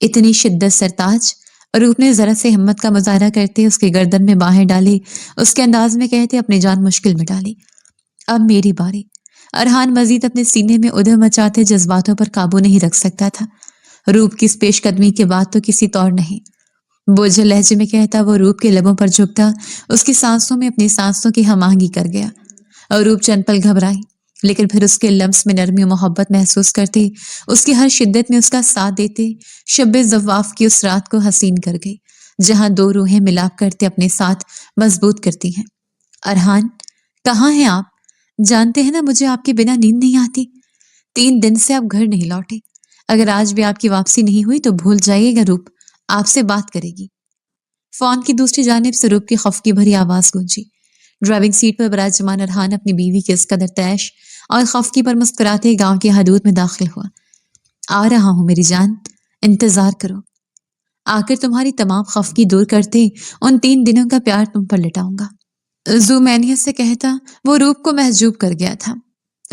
इतनी शिद्दत सरताज? रूप ने जरा से हिम्मत का मुजाहरा करते उसके गर्दन में बाहें डाली, उसके अंदाज में कहते अपनी जान मुश्किल में डाली। अब मेरी बारी। अरहान मजीद अपने सीने में उधम मचाते जज्बातों पर काबू नहीं रख सकता था। रूप की इस पेशकदमी के बाद तो किसी तौर नहीं। बोझल लहजे में कहता वो रूप के लबों पर झुकता उसकी सांसों में अपनी सांसों की हमाहंगी कर गया। और रूप चंद पल घबराई, लेकिन फिर उसके लम्स में नरमी और मोहब्बत महसूस करती उसकी हर शिद्दत में उसका साथ देते शब्बे जवाफ की उस रात को हसीन कर गई, जहां दो रूहें मिलाप करते अपने साथ मजबूत करती हैं। अरहान, कहाँ हैं आप? जानते हैं ना मुझे आपके बिना नींद नहीं आती। 3 दिन से आप घर नहीं लौटे। अगर आज भी आपकी वापसी नहीं हुई तो भूल जाइएगा, रूप आपसे बात करेगी। फोन की दूसरी जानिब से रूप की खौफ की भरी आवाज गूंजी। ड्राइविंग सीट पर विराजमान अरहान अपनी बीवी के इस कदर तैश और खौफकी पर मुस्कुराते गांव की हदूद में दाखिल हुआ। आ रहा हूं मेरी जान, इंतजार करो। आखिर तुम्हारी तमाम खौफकी दूर करते उन 3 दिनों का प्यार तुम पर लटाऊंगा। जुमैनियत से कहता वो रूप को महजूब कर गया था।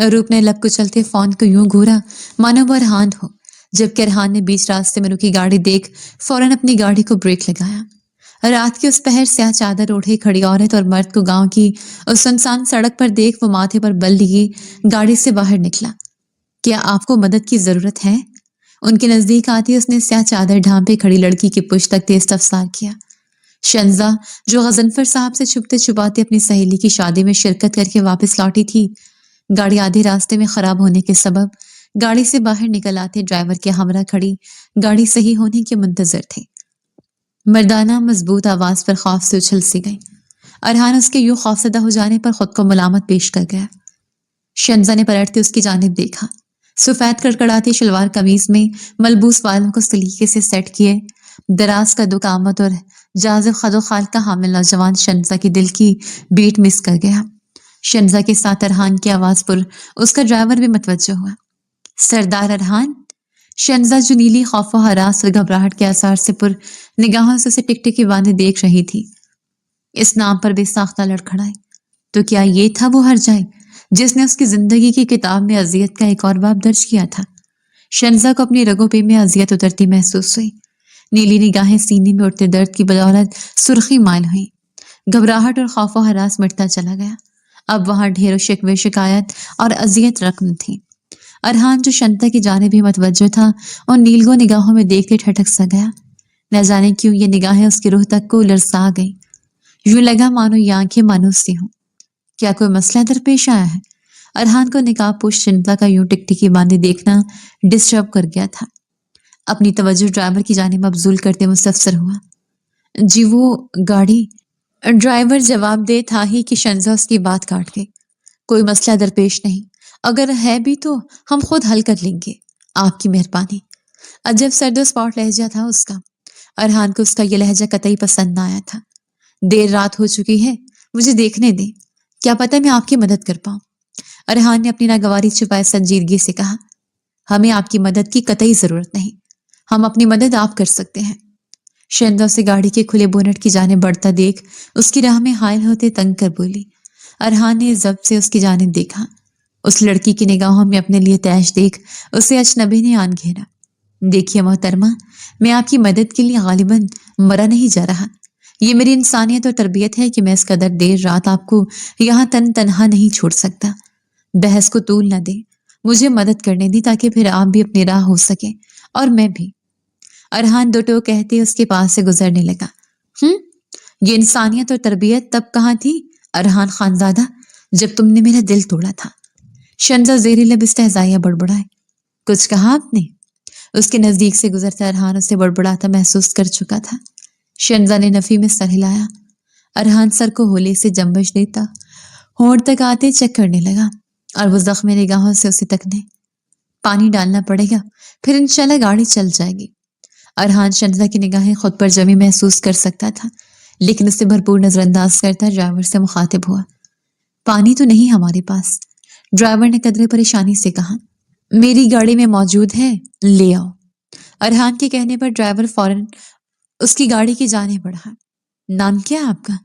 रूप ने लब कुचलते फोन को यूं घूरा मानो वो अरहान हो, जबकि अरहान ने बीच रास्ते में रुकी गाड़ी देख फौरन अपनी गाड़ी को ब्रेक लगाया। रात की उस पहर स्याह चादर ओढ़े खड़ी औरत और मर्द को गांव की उस सुनसान सड़क पर देख वो माथे पर बल लिए गाड़ी से बाहर निकला। क्या आपको मदद की जरूरत है? उनके नजदीक आती उसने स्याह चादर ढांपे खड़ी लड़की की पुश्त तक तेज तफसार किया। शंजा, जो गजनफर साहब से छुपते छुपाते अपनी सहेली की शादी में शिरकत करके वापस लौटी थी, गाड़ी आधे रास्ते में खराब होने के सबब गाड़ी से बाहर निकल आते ड्राइवर के हमरा खड़ी गाड़ी सही होने के मुंतजर थे। मर्दाना मजबूत आवाज पर खौफ से उछल सी गई। अरहान उसके यूं खौफजदा हो जाने पर खुद को मलामत पेश कर गया। शंजा ने पलटते उसकी जानिब देखा। सफेद कड़कड़ाती शलवार कमीज में मलबूस बालों को सलीके से सेट किए दराज का दुकामत और जाजिब खदो खाल का हामिल नौजवान शंजा की दिल की बीट मिस कर गया। शंजा के साथ अरहान की आवाज पर उसका ड्राइवर भी मतवज्जो हुआ। सरदार अरहान? शंजा जो नीली खौफ व हरास और घबराहट के आसार से पुर निगाहों से उसे टिकटिकी बांधे देख रही थी, इस नाम पर बेसाख्ता लड़खड़ाई। तो क्या ये था वो हर जाए जिसने उसकी जिंदगी की किताब में अजियत का एक और बाब दर्ज किया था? शंजा को अपनी रगों पे में अजियत उतरती महसूस हुई। नीली निगाहें सीने में उठते दर्द की बदौलत सुर्खी माइल हुई। घबराहट और खौफ व हरास मिटता चला गया। अब वहां ढेरों शिकवे शिकायत और अजियत रकम थी। अरहान, जो शंता की जाने भी मतवज्जो था, और नीलगो निगाहों में देखते ठटक सा गया। न जाने क्यों ये निगाहें उसकी रूह तक को लरसा गई। यूं लगा मानो ये आंखें मानूस सी हों। क्या कोई मसला दरपेश आया है? अरहान को निकाब पोश चिंता का यूं टिकटिकी बांधे देखना डिस्टर्ब कर गया था। अपनी तवज्जो ड्राइवर की जानिब मबजूल करते मुस्तफसर हुआ। जी वो गाड़ी। ड्राइवर जवाब दे था ही कि शंजा उसकी बात काट गई। कोई मसला दरपेश नहीं, अगर है भी तो हम खुद हल कर लेंगे, आपकी मेहरबानी। अजब सर्दो स्पॉट लहजा था उसका। अरहान को उसका यह लहजा कतई पसंद ना आया था। देर रात हो चुकी है, मुझे देखने दें, क्या पता मैं आपकी मदद कर पाऊं। अरहान ने अपनी नागवारी छुपाए संजीदगी से कहा, हमें आपकी मदद की कतई जरूरत नहीं, हम अपनी मदद आप कर सकते हैं। शंजा उसे गाड़ी के खुले बोनट की जाने बढ़ता देख उसकी राह में हायल होते तंग कर बोली। अरहान ने जब्त से उसकी जानिब देखा। उस लड़की की निगाहों में अपने लिए तैश देख उसे अजनबी ने आन घेरा। देखिए मोहतरमा, मैं आपकी मदद के लिए गालिबन मरा नहीं जा रहा। ये मेरी इंसानियत और तरबियत है कि मैं इस कदर देर रात आपको यहाँ तन्हा नहीं छोड़ सकता। बहस को तूल न दे, मुझे मदद करने दी ताकि फिर आप भी अपनी राह हो सके और मैं भी। अरहान दो टो कहते उसके पास से गुजरने लगा। ये इंसानियत और तरबियत तब कहाँ थी अरहान खानजादा, जब तुमने मेरा दिल तोड़ा था। शंजा जेरी लब इस्तेहज़ाइया बड़बड़ाए। कुछ कहा आपने? उसके नजदीक से गुजरता अरहान उसे बड़बड़ाता महसूस कर चुका था। शंजा ने नफी में सर हिलाया। अरहान सर को होले से जंबश देता होंठ तक आते चेक करने लगा और वो जख्म निगाहों से उसे तकने। पानी डालना पड़ेगा, फिर इंशाल्लाह गाड़ी चल जाएगी। अरहान शंजा की निगाहें खुद पर जमी महसूस कर सकता था, लेकिन उसे भरपूर नजरअंदाज करता ड्राइवर से मुखातिब हुआ। पानी तो नहीं हमारे पास, ड्राइवर ने कदरे परेशानी से कहा। मेरी गाड़ी में मौजूद है, ले आओ। अरहान के कहने पर ड्राइवर फौरन उसकी गाड़ी की जाने बढ़ा। नाम क्या है आपका?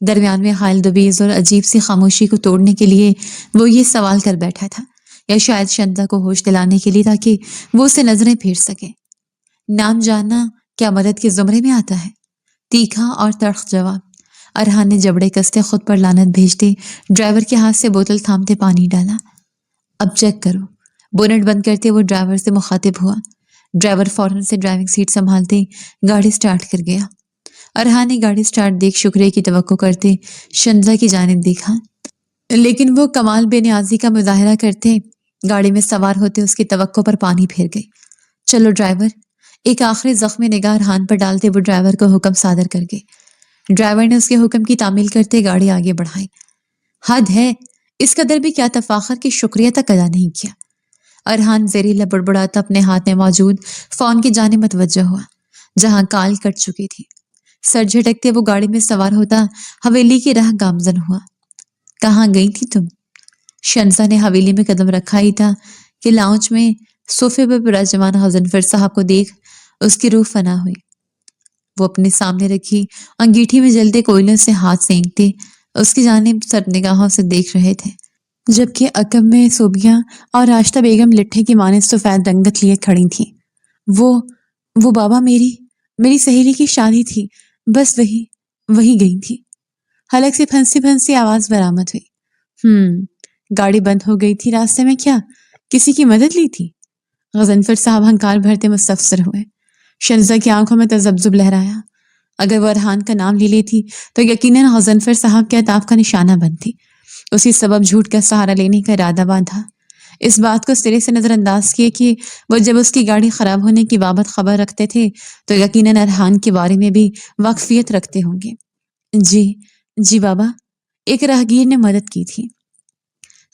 दरमियान में हायल दुबीज और अजीब सी खामोशी को तोड़ने के लिए वो ये सवाल कर बैठा था, या शायद शंजा को होश दिलाने के लिए ताकि वो उसे नजरें फेर सके। नाम जानना क्या मदद के जुमरे में आता है? तीखा और तड़ख जवाब। अरहान ने जबड़े कसते खुद पर लानत भेजते ड्राइवर के हाथ से बोतल थामते पानी डाला। अब चेक करो। बोनट बंद करते वो ड्राइवर से मुखातिब हुआ। ड्राइवर फौरन से ड्राइविंग सीट संभालते गाड़ी स्टार्ट कर गया। अरहान ने गाड़ी स्टार्ट देख शुक्रिया की तवक्को करते शंजा की जानिब देखा, लेकिन वो कमाल बेनियाजी का मुजाहरा करते गाड़ी में सवार होते उसकी तवक्को पर पानी फेर गई। चलो ड्राइवर। एक आखिरी जख्म निगाह अरहान पर डालते वो ड्राइवर को हुक्म सादर कर गए। ड्राइवर ने उसके हुक्म की तामील करते गाड़ी आगे बढ़ाई। हद है, इस कदर भी क्या तफाखर की शुक्रिया तक अदा नहीं किया। अरहान ज़ेरीला बड़बड़ाता अपने हाथ में मौजूद फोन की जानिब मतवज्जो हुआ, जहां काल कट चुकी थी। सर झटकते वो गाड़ी में सवार होता हवेली की राह गामजन हुआ। कहाँ गई थी तुम? शंजा ने हवेली में कदम रखा ही था कि लाउंज में सोफे पर विराजमान गजनफर साहब को देख उसकी रूह फना हुई। वो अपने सामने रखी अंगीठी में जलते कोयलों से हाथ सेंकते उसकी जानिब सर निगाहों से देख रहे थे, जबकि अकब में सोबिया और राश्ता बेगम लिट्ठे की माने सफेद रंगत लिए खड़ी थी। वो बाबा, मेरी सहेली की शादी थी, बस वही गई थी। हलक से फंसी फंसी आवाज बरामद हुई। गाड़ी बंद हो गई थी रास्ते में, क्या किसी की मदद ली थी? गजनफर साहब हंकार भरते मुस्तफसर हुए। शंजा की आंखों में तजब्जुब लहराया। अगर वो अरहान का नाम ले लेती तो यकीनन गजनफर साहब के अताब का निशाना बनती। उसी सबब झूठ का सहारा लेने का इरादा बांधा। इस बात को सिरे से नजरअंदाज किए कि वो जब उसकी गाड़ी खराब होने की बाबत खबर रखते थे तो यकीनन अरहान के बारे में भी वाकफियत रखते होंगे। जी बाबा, एक राहगीर ने मदद की थी।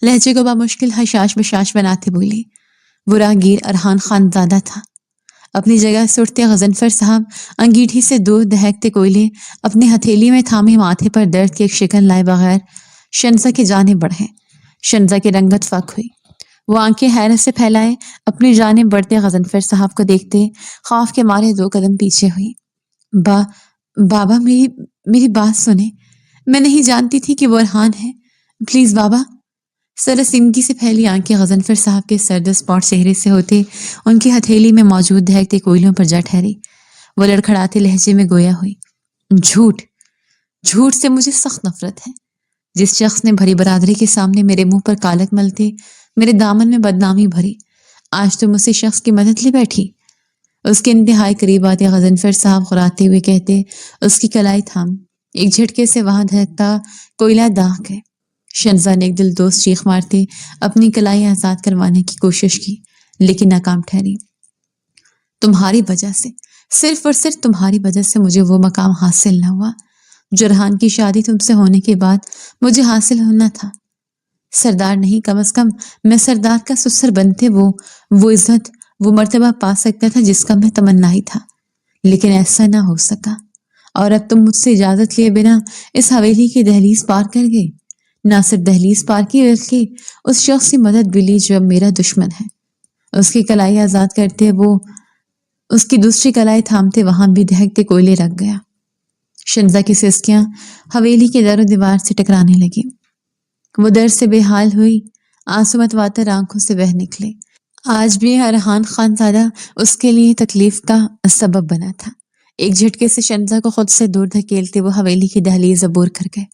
लहजे को बामुश्किल हशाश बशाश बनाते बोली। वो राहगीर अरहान खानजादा था। अपनी जगह से उठते गजनफर साहब अंगीठी से दो दहकते कोयले अपने हथेली में थामे माथे पर दर्द की एक शिकन लाए बगैर शंजा की जानिब बढ़े। शंजा की रंगत फक हुई। वो आंखें हैरत से फैलाए अपनी जानिब बढ़ते गजनफर साहब को देखते खौफ के मारे दो कदम पीछे हुई। बाबा, मेरी बात सुने। मैं नहीं जानती थी कि वो अरहान है। प्लीज बाबा। सरसिमगी से फैली आंखें गजनफर साहब के सर्द स्पॉट चेहरे से होते उनकी हथेली में मौजूद दहकते कोयलों पर जा ठहरी। वो लड़खड़ाते लहजे में गोया हुई। झूठ से मुझे सख्त नफरत है। जिस शख्स ने भरी बरादरी के सामने मेरे मुंह पर कालक मलते मेरे दामन में बदनामी भरी, आज तुम उसी शख्स की मदद ले बैठी। उसके इंतहाई करीब आते गजनफर साहब खुराते हुए कहते उसकी कलाई थाम। एक झटके से वहां धड़कता कोयला दाग गए। شنزا نے ایک دل دوست چیخ مارتے اپنی کلائی آزاد کروانے کی کوشش کی، لیکن ناکام ٹھہری۔ تمہاری وجہ سے، صرف اور صرف تمہاری وجہ سے مجھے وہ مقام حاصل نہ ہوا جو ریحان کی شادی تم سے ہونے کے بعد مجھے حاصل ہونا تھا۔ سردار نہیں، کم از کم میں سردار کا سسر بنتے وہ عزت، وہ مرتبہ پا سکتا تھا جس کا میں تمنائی تھا، لیکن ایسا نہ ہو سکا۔ اور اب تم مجھ سے اجازت لیے بنا اس حویلی کی دہلیز پار کر گئے، نہ صرف دہلیز پار کی بلکہ اس شخص کی مدد بھی لی جو اب میرا دشمن ہے۔ اس کی کلائی آزاد کرتے وہ اس کی دوسری کلائی تھامتے وہاں بھی دہکتے کوئلے رکھ گیا۔ شنزا کی سسکیاں حویلی کے در و دیوار سے ٹکرانے لگی۔ وہ در سے بے حال ہوئی، آنسو متواتر آنکھوں سے بہہ نکلے۔ آج بھی ریحان خان زادہ اس کے لیے تکلیف کا سبب بنا تھا۔ ایک جھٹکے سے شنزا کو خود سے دور دھکیلتے وہ حویلی کی دہلیز عبور کر گئے۔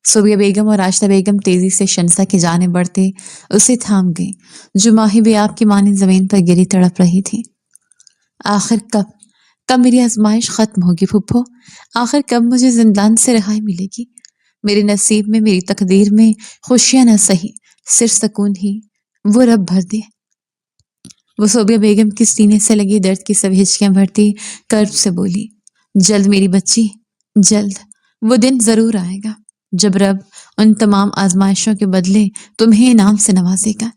صوبیہ بیگم اور راشدہ بیگم تیزی سے شنزا کی جانب بڑھتے اسے تھام گئی، جو ماہی بے آب کی مانند زمین پر گری تڑپ رہی تھی۔ آخر کب میری آزمائش ختم ہوگی پھپھو؟ آخر کب مجھے زندان سے رہائی ملے گی؟ میرے نصیب میں، میری تقدیر میں خوشیاں نہ سہی، صرف سکون ہی وہ رب بھر دے۔ وہ صوبیہ بیگم کی سینے سے لگی درد کی سب ہچکیاں بھرتی کرب سے بولی، جلد میری بچی، جلد وہ دن ضرور آئے گا جب رب ان تمام آزمائشوں کے بدلے تمہیں انعام سے نوازے گا۔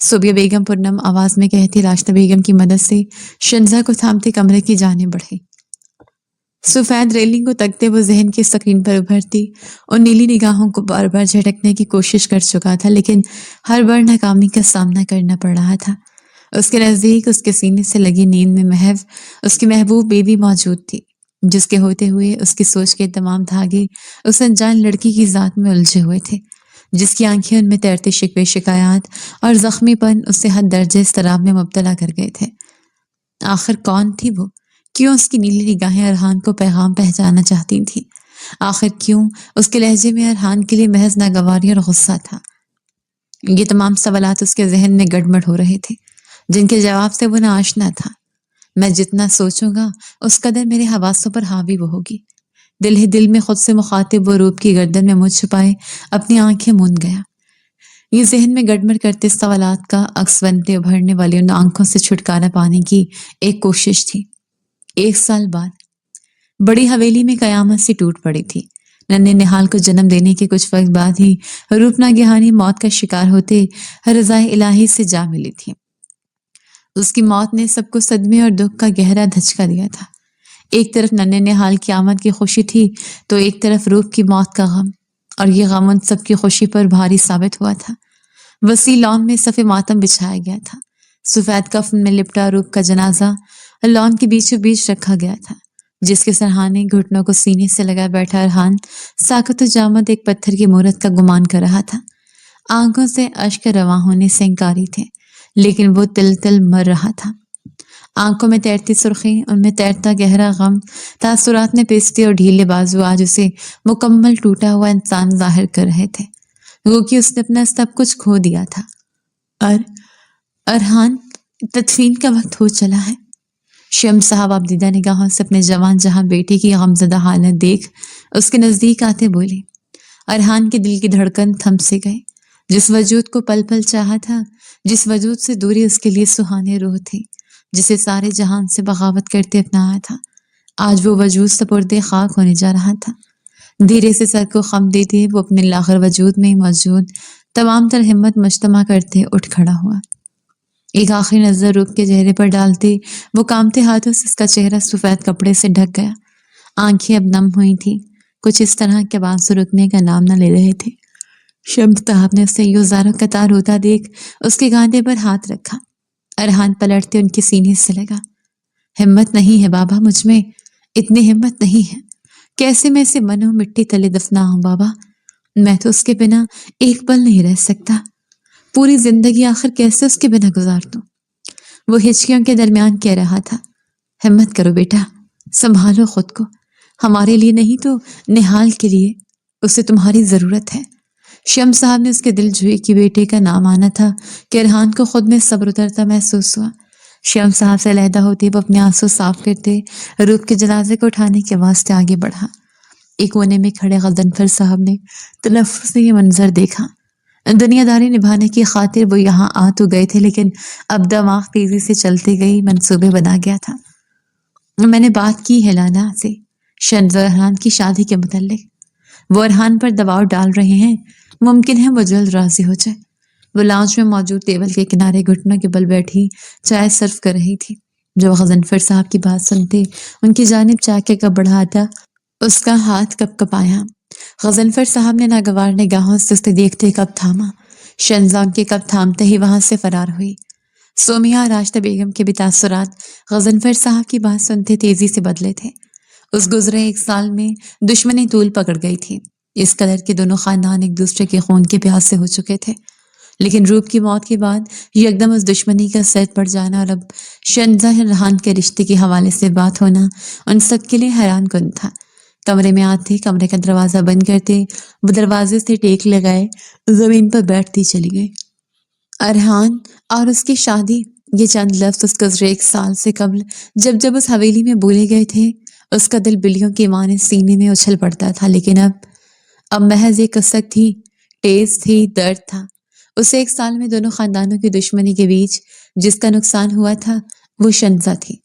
صوبیہ بیگم پرنم آواز میں کہتی راشدہ بیگم کی مدد سے شنزا کو تھامتے کمرے کی جانب بڑھے۔ سفید ریلنگ کو تکتے وہ ذہن کی سکرین پر ابھرتی ان نیلی نگاہوں کو بار بار جھٹکنے کی کوشش کر چکا تھا، لیکن ہر بار ناکامی کا سامنا کرنا پڑ رہا تھا۔ اس کے نزدیک، اس کے سینے سے لگی نیند میں محو اس کی محبوب بیوی موجود تھی، جس کے ہوتے ہوئے اس کی سوچ کے تمام دھاگے اس انجان لڑکی کی ذات میں الجھے ہوئے تھے، جس کی آنکھیں ان میں تیرتے شکوے شکایات اور زخمی پن اسے حد درجے اضطراب میں مبتلا کر گئے تھے۔ آخر کون تھی وہ؟ کیوں اس کی نیلی نگاہیں ارحان کو پیغام پہنچانا چاہتی تھیں؟ آخر کیوں اس کے لہجے میں ارحان کے لیے محض ناگواری اور غصہ تھا؟ یہ تمام سوالات اس کے ذہن میں گڑبڑ ہو رہے تھے، جن کے جواب سے وہ ناآشنا تھا۔ میں جتنا سوچوں گا اس قدر میرے حواسوں پر حاوی وہ ہوگی۔ دل ہی دل میں خود سے مخاطب وہ روپ کی گردن میں منہ چھپائے اپنی آنکھیں موند گیا۔ یہ ذہن میں گڑبڑ کرتے سوالات کا عکس بنتے ابھرنے والی ان آنکھوں سے چھٹکارا پانے کی ایک کوشش تھی۔ 1 سال بعد بڑی حویلی میں قیامت سی ٹوٹ پڑی تھی۔ ننھے نہال کو جنم دینے کے کچھ وقت بعد ہی روپ ناگہانی موت کا شکار ہوتے رضائے الہی سے جا ملی تھی۔ اس کی موت نے سب کو صدمے اور دکھ کا گہرا دھچکا دیا تھا۔ ایک طرف ننھے نہال کی آمد کی خوشی تھی تو ایک طرف روپ کی موت کا غم، اور یہ غم ان سب کی خوشی پر بھاری ثابت ہوا تھا۔ وسیع لان میں صف ماتم بچھایا گیا تھا۔ سفید کفن میں لپٹا روپ کا جنازہ لان کے بیچوں بیچ رکھا گیا تھا، جس کے سرہانے گھٹنوں کو سینے سے لگا بیٹھا ارحان ساکت و جامد ایک پتھر کی مورت کا گمان کر رہا تھا۔ آنکھوں سے اشک رواں ہونے سے انکاری تھے، لیکن وہ تل تل مر رہا تھا۔ آنکھوں میں تیرتی سرخی، ان میں تیرتا گہرا غم، تاثرات میں پیستے اور ڈھیلے بازو آج اسے مکمل ٹوٹا ہوا انسان ظاہر کر رہے تھے، وہ کہ اس نے اپنا سب کچھ کھو دیا تھا۔ ارحان، تدفین کا وقت ہو چلا ہے۔ شمس صاحب آبدیدہ نگاہوں سے اپنے جوان جہاں بیٹے کی غمزدہ حالت دیکھ اس کے نزدیک آتے بولے۔ ارحان کے دل کی دھڑکن تھم سے گئے۔ جس وجود کو پل پل چاہا تھا، جس وجود سے دوری اس کے لیے سہانے روح تھی، جسے سارے جہان سے بغاوت کرتے اپنایا تھا، آج وہ وجود سپرد خاک ہونے جا رہا تھا۔ دھیرے سے سر کو خم دیتے وہ اپنے لاغر وجود میں موجود تمام تر ہمت مجتمع کرتے اٹھ کھڑا ہوا۔ ایک آخری نظر روپ کے چہرے پر ڈالتے وہ کامتے ہاتھوں سے اس کا چہرہ سفید کپڑے سے ڈھک گیا۔ آنکھیں اب نم ہوئی تھی، کچھ اس طرح کے آنسو رکنے کا نام نہ لے رہے تھے۔ شمس صاحب نے اسے یوزاروں قطار روتا دیکھ اس کے کاندھے پر ہاتھ رکھا۔ ارحان پلٹتے ان کے سینے سے لگا۔ ہمت نہیں ہے بابا مجھ میں، اتنی ہمت نہیں ہے۔ کیسے میں اسے منو مٹی تلے دفنا ہوں بابا؟ میں تو اس کے بنا ایک پل نہیں رہ سکتا۔ پوری زندگی آخر کیسے اس کے بنا گزار دوں؟ وہ ہچکیوں کے درمیان کہہ رہا تھا، ہمت کرو بیٹا، سنبھالو خود کو، ہمارے لیے نہیں تو نہال کے لیے، اسے تمہاری ضرورت ہے۔ شمس صاحب نے اس کے دل جوئی کہ بیٹے کا نام آنا تھا کہ ارحان کو خود میں صبر اترتا محسوس ہوا۔ شمس صاحب سے علیحدہ ہوتے وہ اپنے آنسو صاف کرتے روپ کے جنازے کو اٹھانے کے واسطے آگے بڑھا۔ ایک کونے میں کھڑے غضنفر صاحب نے تلفظ سے یہ منظر دیکھا دنیا داری نبھانے کی خاطر وہ یہاں آ تو گئے تھے، لیکن اب دماغ تیزی سے چلتے گئی، منصوبے بنا گیا تھا۔ میں نے بات کی ہے لالا سے شنز اور ارحان کی شادی کے متعلق۔ وہ ارحان پر دباؤ ڈال رہے ہیں، ممکن ہے وہ جلد راضی ہو جائے۔ وہ لاؤنج میں موجود ٹیبل کے کنارے گھٹنوں کے بل بیٹھی چائے سرو کر رہی تھی۔ جو غضنفر صاحب کی بات سنتے ان کی جانب چائے کا کپ بڑھاتا، اس کا ہاتھ کپ کپایا۔ غضنفر صاحب نے ناگوار نگاہوں سے اسے دیکھتے کپ تھاما۔ شنزا کے کپ تھامتے ہی وہاں سے فرار ہوئی۔ سومیہ اور راشدہ بیگم کے بھی تاثرات غضنفر صاحب کی بات سنتے تیزی سے بدلے تھے۔ اس گزرے ایک سال میں دشمنی طول پکڑ گئی تھی، اس قدر کہ دونوں خاندان ایک دوسرے کے خون کے پیاسے ہو چکے تھے۔ لیکن روپ کی موت کے بعد یکدم اس دشمنی کا سر پڑ جانا اور اب شنزا ارحان کے رشتے کے حوالے سے بات ہونا ان سب کے لیے حیران کن تھا۔ کمرے میں آتے، کمرے کا دروازہ بند کرتے، وہ دروازے سے ٹیک لگائے زمین پر بیٹھتی چلی گئی۔ ارحان اور اس کی شادی، یہ چند لفظ اس گزرے ایک سال سے قبل جب اس حویلی میں بولے گئے تھے، اس کا دل بلیوں کے معنی سینے میں اچھل پڑتا تھا، لیکن اب محض ایک کسک تھی، ٹیس تھی، درد تھا۔ اسے ایک سال میں دونوں خاندانوں کی دشمنی کے بیچ جس کا نقصان ہوا تھا وہ شنزا تھی۔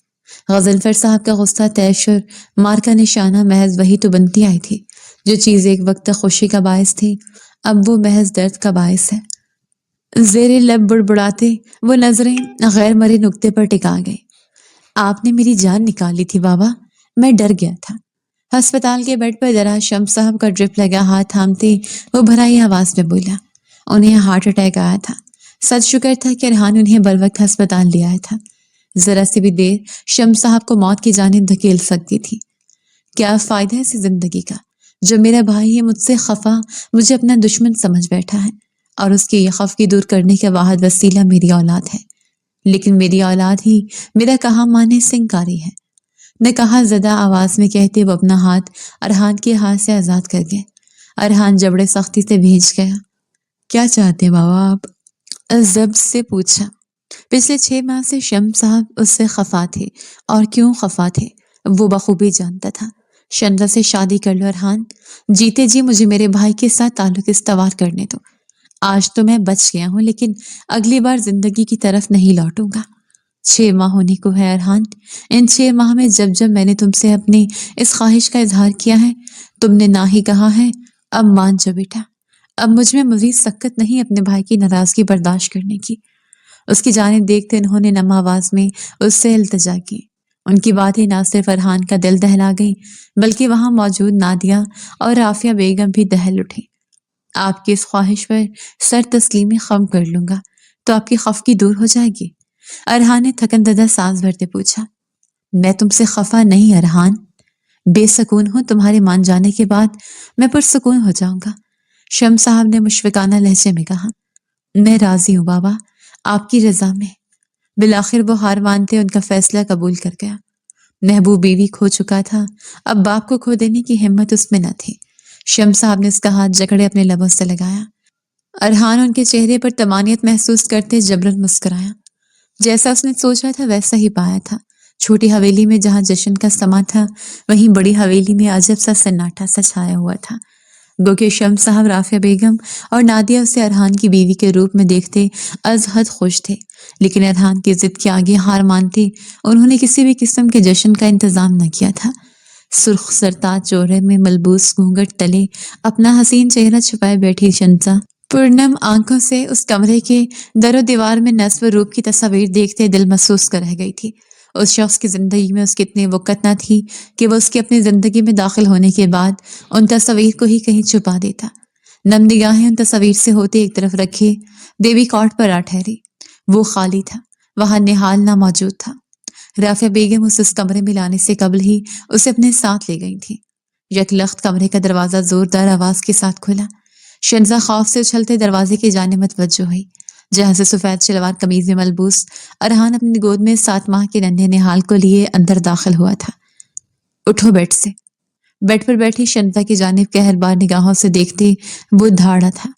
غضنفر صاحب کا غصہ، طیش اور مار کا نشانہ محض وہی تو بنتی آئی تھی۔ جو چیز ایک وقت تک خوشی کا باعث تھی، اب وہ محض درد کا باعث ہے۔ زیر لب بڑبڑاتے وہ نظریں غیر مرے نقطے پر ٹکا گئے۔ آپ نے میری جان نکالی تھی بابا، میں ڈر گیا تھا۔ ہسپتال کے بیڈ پر ذرا شمس صاحب کا ڈرپ لگا ہاتھ تھامتے وہ بھرائی آواز میں بولا، انہیں ہارٹ اٹیک آیا تھا۔ سچ شکر تھا کہ ارحان انہیں بروقت ہسپتال لے آیا تھا۔ ذرا سی بھی دیر شمس صاحب کو موت کی جانب دھکیل سکتی تھی۔ کیا فائدہ ہے اسی زندگی کا؟ جو میرا بھائی ہے مجھ سے خفا، مجھے اپنا دشمن سمجھ بیٹھا ہے، اور اس کی یہ خفگی دور کرنے کا واحد وسیلہ میری اولاد ہے۔ لیکن میری اولاد ہی میرا کہا مانے سے انکاری ہے، نے کہا زدہ آواز میں کہتے وہ اپنا ہاتھ ارحان کے ہاتھ سے آزاد کر گئے۔ ارحان جبڑے سختی سے بھیج گیا۔ کیا چاہتے بابا آپ؟ ضبط سے پوچھا۔ پچھلے 6 ماہ سے شمس صاحب اس سے خفا تھے، اور کیوں خفا تھے وہ بخوبی جانتا تھا۔ شنزا سے شادی کر لو ارحان، جیتے جی مجھے میرے بھائی کے ساتھ تعلق استوار کرنے دو۔ آج تو میں بچ گیا ہوں، لیکن اگلی بار زندگی کی طرف نہیں لوٹوں گا۔ 6 ماہ ہونے کو ہے ارحان، ان 6 ماہ میں جب میں نے تم سے اپنی اس خواہش کا اظہار کیا ہے، تم نے نہ ہی کہا ہے۔ اب مان جا بیٹا، اب مجھ میں مزید سکت نہیں اپنے بھائی کی ناراضگی برداشت کرنے کی۔ اس کی جانب دیکھتے انہوں نے نم آواز میں اس سے التجا کی۔ ان کی باتیں نہ صرف ارحان کا دل دہلا گئی، بلکہ وہاں موجود نادیہ اور رافیہ بیگم بھی دہل اٹھی۔ آپ کی اس خواہش پر سر تسلیمی خم کر لوں گا تو آپ کی خفگی دور ہو جائے گی؟ ارحان نے تھکن زدہ سانس بھرتے پوچھا۔ میں تم سے خفا نہیں ارحان، بے سکون ہوں، تمہارے مان جانے کے بعد میں پرسکون ہو جاؤں گا۔ شمس صاحب نے مشفقانہ لہجے میں کہا۔ میں راضی ہوں بابا، آپ کی رضا میں۔ بالآخر وہ ہار مانتے ان کا فیصلہ قبول کر گیا۔ محبوب بیوی کھو چکا تھا، اب باپ کو کھو دینے کی ہمت اس میں نہ تھی۔ شمس صاحب نے اس کا ہاتھ جکڑے اپنے لبوں سے لگایا۔ ارحان ان کے چہرے پر طمانینت محسوس کرتے جبرن مسکرایا۔ جیسا اس نے سوچا تھا ویسا ہی پایا تھا۔ چھوٹی حویلی میں جہاں جشن کا سما تھا، وہیں بڑی حویلی میں عجب سا سناٹا سا چھایا ہوا تھا۔ گو کہ شمس صاحب، رافیہ بیگم اور نادیہ اسے ارحان کی بیوی کے روپ میں دیکھتے از حد خوش تھے، لیکن ارحان کی ضد کے آگے ہار مانتے انہوں نے کسی بھی قسم کے جشن کا انتظام نہ کیا تھا۔ سرخ سرتاج جوڑے میں ملبوس گھونگھٹ تلے اپنا حسین چہرہ چھپائے بیٹھی شنزا پرنم آنکھوں سے اس کمرے کے در و دیوار میں نصب روپ کی تصاویر دیکھتے دل محسوس کر رہ گئی تھی۔ اس شخص کی زندگی میں اس کی اتنی وقت نہ تھی کہ وہ اس کی اپنی زندگی میں داخل ہونے کے بعد ان تصاویر کو ہی کہیں چھپا دیتا۔ نم نگاہیں ان تصاویر سے ہوتے ایک طرف رکھے دیوی کاٹ پر آ ٹھہری۔ وہ خالی تھا، وہاں نہال نہ موجود تھا۔ رافیہ بیگم اس کمرے میں لانے سے قبل ہی اسے اپنے ساتھ لے گئی تھی۔ یکلخت کمرے کا دروازہ زوردار آواز کے ساتھ کھلا۔ شنزا خوف سے اچھلتے دروازے کی جانب متوجہ ہوئی، جہاں سے سفید شلوار قمیض میں ملبوس ارحان اپنی گود میں 7 ماہ کے ننھے نہال کو لیے اندر داخل ہوا تھا۔ اٹھو بیڈ سے۔ بیڈ پر بیٹھی شنزا کی جانب قہربار نگاہوں سے دیکھتے وہ دھاڑا تھا۔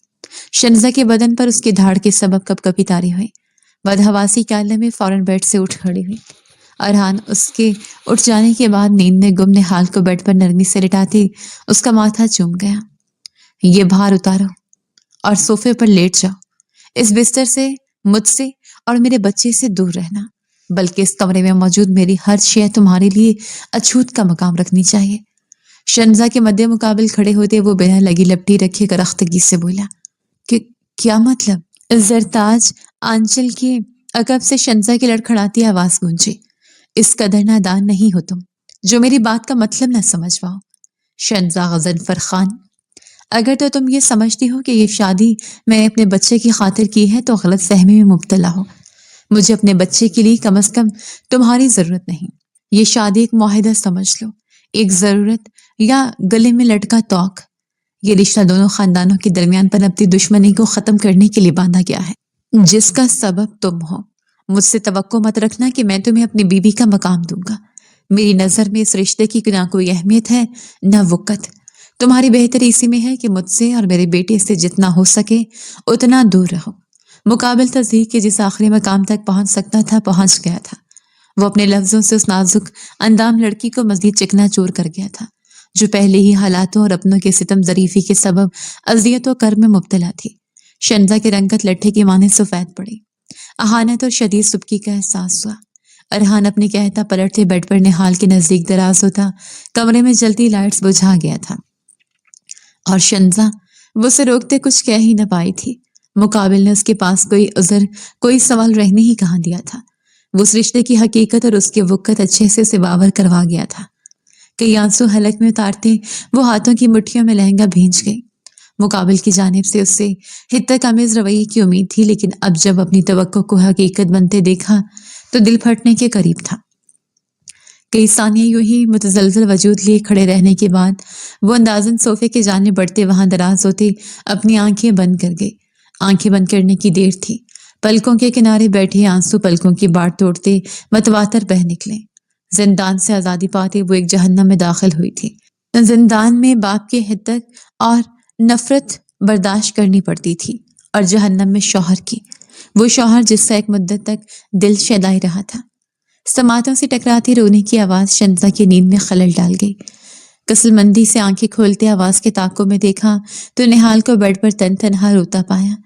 شنزا کے بدن پر اس کی دھاڑ کے سبب کپ کپی طاری ہوئی۔ بدحواسی کے عالم میں فوراً بیڈ سے اٹھ کھڑی ہوئی۔ ارحان اس کے اٹھ جانے کے بعد نیند میں گم نہال کو بیڈ پر نرمی سے لٹاتے اس کا ماتھا چوم گیا۔ یہ بھار اتارو۔ और सोफे पर लेट जाओ। इस बिस्तर से, मुझसे और मेरे बच्चे से दूर रहना, बल्कि इस कमरे में मौजूद मेरी हर शय तुम्हारे लिए अछूत का मकाम रखनी चाहिए। शंजा के मध्य मुकाबिल खड़े होते वो बिना लगी लपटी रखे करख्तगी से बोला कि क्या मतलब? जरताज आंचल के अकब से शंजा की लड़खड़ाती आवाज गूंजी। इस कदर नादान नहीं हो तुम जो मेरी बात का मतलब न समझ पाओ। शंजा गजनफर खान, अगर तो तुम ये समझती हो कि ये शादी मैंने अपने बच्चे की खातिर की है तो गलत फहमी में मुब्तला हो। मुझे अपने बच्चे के लिए कम से कम तुम्हारी जरूरत नहीं। ये शादी एक मुआहिदा समझ लो, एक जरूरत या गले में लटका तौक। ये रिश्ता दोनों खानदानों के दरमियान पनपती दुश्मनी को खत्म करने के लिए बांधा गया है, जिसका सबब तुम हो। मुझसे तवक्को मत रखना कि मैं तुम्हें अपनी बीवी का मकाम दूंगा। मेरी नजर में इस रिश्ते की ना कोई अहमियत है न वक़्त। तुम्हारी बेहतरी इसी में है कि मुझसे और मेरे बेटे से जितना हो सके उतना दूर रहो। मुकाबिल तस्दीक के जिस आखिरी मकाम तक पहुंच सकता था पहुंच गया था। वो अपने लफ्जों से उस नाजुक अंदाम लड़की को मजीद चिकनाचूर कर गया था, जो पहले ही हालातों और अपनों के सितम जरीफी के सबब अजियत और कर में मुब्तला थी। शंजा के रंगत लट्ठे की माने सफेद पड़ी। अहानत और शदीद सुबकी का एहसास हुआ। अरहान अपने कहता पलटते बेड पर निहाल के नजदीक दराज होता। कमरे में जलती लाइट्स बुझा गया था और शंजा वो उसे रोकते कुछ कह ही न पाई थी। मुकाबिल ने उसके पास कोई उज़र, कोई सवाल रहने ही कहाँ दिया था। वो उस रिश्ते की हकीकत और उसके वक़्त अच्छे से उसे बावर करवा गया था। कई आंसू हलक में उतारते वो हाथों की मुट्ठियों में लहंगा भींच गई। मुकाबिल की जानिब से उससे हिद्दत अमीज रवैये की उम्मीद थी, लेकिन अब जब अपनी तवक्को को हकीकत बनते देखा तो दिल फटने के करीब था। कई सानिया यूं ही मुतजलजल वजूद लिए खड़े रहने के बाद वो अंदाजन सोफे के जाने बढ़ते वहां दराज होते अपनी आंखें बंद कर गई। आंखें बंद करने की देर थी। पलकों के किनारे बैठे आंसू पलकों की बाट तोड़ते मतवातर बह निकले। जिंदान से आज़ादी पाते वो एक जहन्नम में दाखिल हुई थी। जिंदान में बाप की हिद्दत और नफरत बर्दाश्त करनी पड़ती थी और जहन्नम में शौहर की, वो शौहर जिसका एक मुद्दत तक दिल शैदाई रहा था। समातों से टकराती रोने की आवाज शंजा की नींद में खलल डाल गई। कसलमंदी से आंखें खोलते आवाज के ताकों में देखा तो निहाल को बेड पर तन तनहा रोता पाया।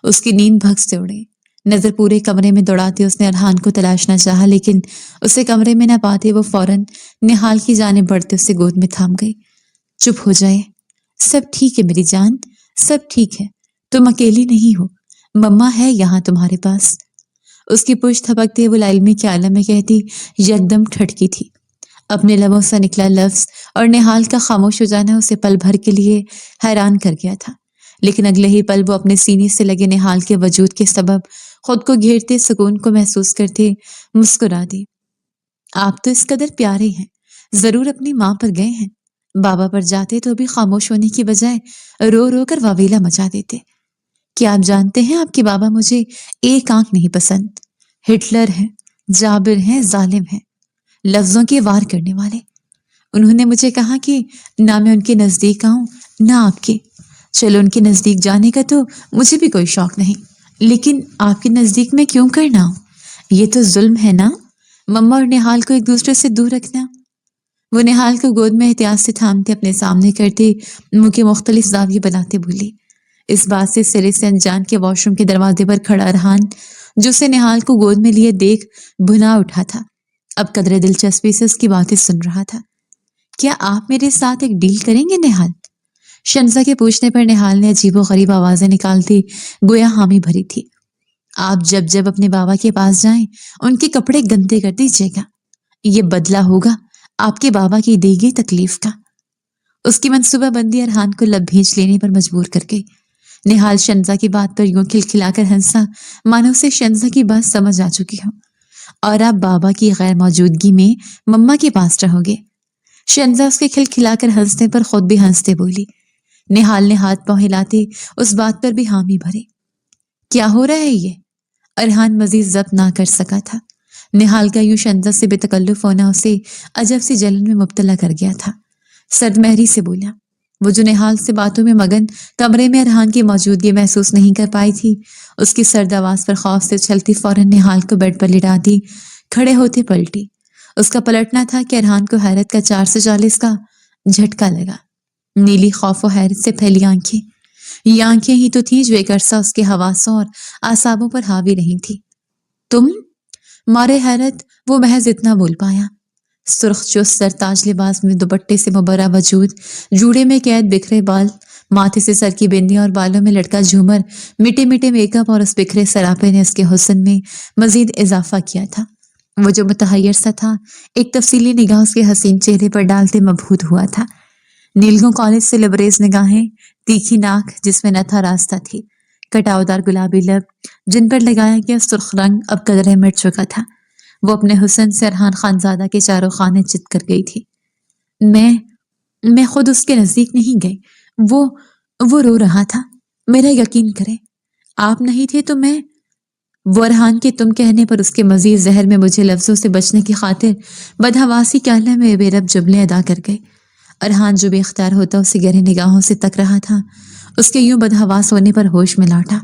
उसकी नींद भग से उड़ी। नजर पूरे कमरे में दौड़ाते उसने अरहान को तलाशना चाहा, लेकिन उसे कमरे में न पाते वो फौरन निहाल की जाने बढ़ते उसे गोद में थाम गई। चुप हो जाए, सब ठीक है मेरी जान, सब ठीक है। तुम अकेली नहीं हो, मम्मा है यहाँ तुम्हारे पास। उसकी पुश्त थपकते वो लाइल्मी के आलम में कहती यकदम ठटकी थी। अपने लबों से निकला लफ्ज और निहाल का खामोश हो जाना उसे पल भर के लिए हैरान कर गया था, लेकिन अगले ही पल वो अपने सीने से लगे निहाल के वजूद के सबब खुद को घेरते सुकून को महसूस करते मुस्कुरा दी। आप तो इस कदर प्यारे हैं, जरूर अपनी माँ पर गए हैं। बाबा पर जाते तो भी खामोश होने की बजाय रो रो कर वावेला मचा देते। क्या आप जानते हैं आपके बाबा मुझे एक आंख नहीं पसंद। हिटलर हैं, जाबिर हैं, जालिम हैं, लफ्जों के वार करने वाले। उन्होंने मुझे कहा कि ना मैं उनके नजदीक आऊं ना आपके। चलो उनके नजदीक जाने का तो मुझे भी कोई शौक नहीं, लेकिन आपके नजदीक में क्यों करना हो? ये तो जुल्म है ना, मम्मा और निहाल को एक दूसरे से दूर रखना। वो निहाल को गोद में एहतियात से थामते अपने सामने करते मुंह के मुख्तलिफ जाविये बनाते बोली। इस बात से सिरे से अनजान के वॉशरूम के दरवाजे पर खड़ा अरहान, जो उसे निहाल को गोद में लिए देख भुना उठा था, अब कदरे दिलचस्पी से उसकी बातें सुन रहा था। क्या आप मेरे साथ एक डील करेंगे निहाल? शंजा के पूछने पर निहाल ने अजीबो गरीब आवाजें निकालती गोया हामी भरी थी। आप जब जब अपने बाबा के पास जाएं उनके कपड़े गंदे कर दीजिएगा, ये बदला होगा आपके बाबा की दी गई तकलीफ का। उसकी मंसूबाबंदी अरहान को लब भींच लेने पर मजबूर कर गई। निहाल शंजा की बात पर यूं खिलखिलाकर हंसा मानो उसे शंजा की बात समझ आ चुकी हो। और आप बाबा की गैर मौजूदगी में मम्मा के पास रहोगे? शंजा उसके खिलखिलाकर हंसने पर खुद भी हंसते बोली। निहाल ने हाथ पांव हिलाते उस बात पर भी हामी भरे। क्या हो रहा है ये? अरहान मजीद जब्त ना कर सका था। निहाल का यूं शंजा से बेतकल्लुफ होना उसे अजब सी जलन में मुब्तला कर गया था। सदमहरी से बोला। वो जो निहाल से बातों में मगन कमरे में अरहान की मौजूदगी महसूस नहीं कर पाई थी, उसकी सर्द आवाज पर खौफ से उछलती फौरन निहाल को बेड पर लिटा दी। खड़े होते पलटी। उसका पलटना था कि अरहान को हैरत का 440 का झटका लगा। नीली खौफ और हैरत से फैली आंखें, ये आंखें ही तो थीं जो एक अरसा उसके हवासों और आसाबों पर हावी रही थी। तुम? मारे हैरत वो महज इतना बोल पाया। सुर्ख चुस्त सरताज लिबास में दुपट्टे से मुबर्रा वजूद, जूड़े में कैद बिखरे बाल, माथे से सर की बिंदी और बालों में लटका झूमर, मिटे मिटे मेकअप और उस बिखरे सरापे ने उसके हुस्न में मजीद इजाफा किया था। वो जो मुतहैयर सा था, एक तफसीली निगाह उसके हसीन चेहरे पर डालते मबहूत हुआ था। नीलगों कॉलेज से लबरेज निगाहें, तीखी नाक जिसमें नथा रास्ता थी, कटावदार गुलाबी लब जिन पर लगाया गया सुर्ख रंग अब कदरे मिट चुका था। वो अपने हुस्न से अरहान खानजादा के चारों खाने चित कर गई थी। मैं खुद उसके नजदीक नहीं गई। वो वो रो रहा था। मेरा यकीन करें, आप नहीं थे तो मैं। वो अरहान के तुम कहने पर उसके मजीद जहर में मुझे लफ्जों से बचने की खातिर बदहवासी के आलम में बेरब जुमले अदा कर गए। अरहान जो बेख्तियार होता उसे गहरी निगाहों से तक रहा था, उसके यूं बदहवास होने पर होश में लौटा।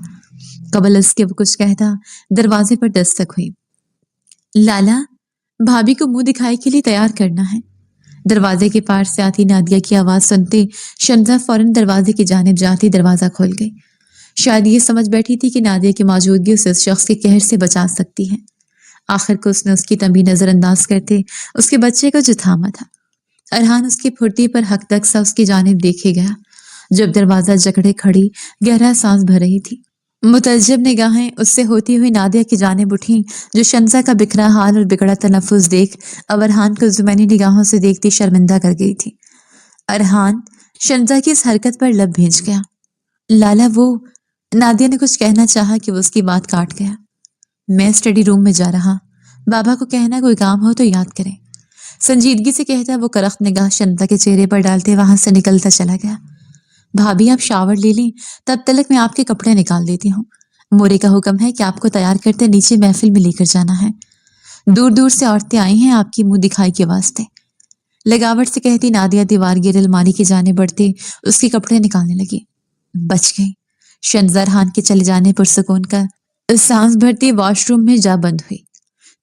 कबल उसके वो कुछ कहता, दरवाजे पर दस्तक हुई। लाला, भाभी को मुंह दिखाई के लिए तैयार करना है। दरवाजे के पार से आती नादिया की आवाज सुनते शंजा फौरन दरवाजे की जानिब जाती दरवाजा खोल गई। शायद ये समझ बैठी थी कि नादिया की मौजूदगी उसे उस शख्स के कहर से बचा सकती है। आखिर को उसने उसकी तंबी नजरअंदाज करते उसके बच्चे को जो थामा था। अरहान उसकी फुर्ती पर हकदक सा उसकी जानिब देखे गया। जब दरवाजा जकड़े खड़ी गहरा सांस भर रही थी, मुतज्जब निगाहें उससे होती हुई नादिया की जानिब उठी, जो शंजा का बिखरा हाल और बिगड़ा तनफ्फुस देख अब अरहान को जुमैनी निगाहों से देखती शर्मिंदा कर गई थी। अरहान शंजा की इस हरकत पर लब भींच गया। लाला, वो। नादिया ने कुछ कहना चाहा कि वो उसकी बात काट गया। मैं स्टडी रूम में जा रहा, बाबा को कहना कोई काम हो तो याद करें। संजीदगी से कहता वो करख्त निगाह शंजा के चेहरे पर डालते वहां से निकलता चला गया। भाभी, आप शावर ले लें, तब तलक मैं आपके कपड़े निकाल देती हूँ। मोरे का हुक्म है कि आपको तैयार करते नीचे महफिल में लेकर जाना है। दूर दूर से औरतें आई हैं आपकी मुंह दिखाई के वास्ते। लगावट से कहती नादिया दीवार गिर अलमारी की जाने बढ़ते उसके कपड़े निकालने लगी। बच गई। शंजा अरहान के चले जाने पर सुकून का सांस भरती वॉशरूम में जा बंद हुई।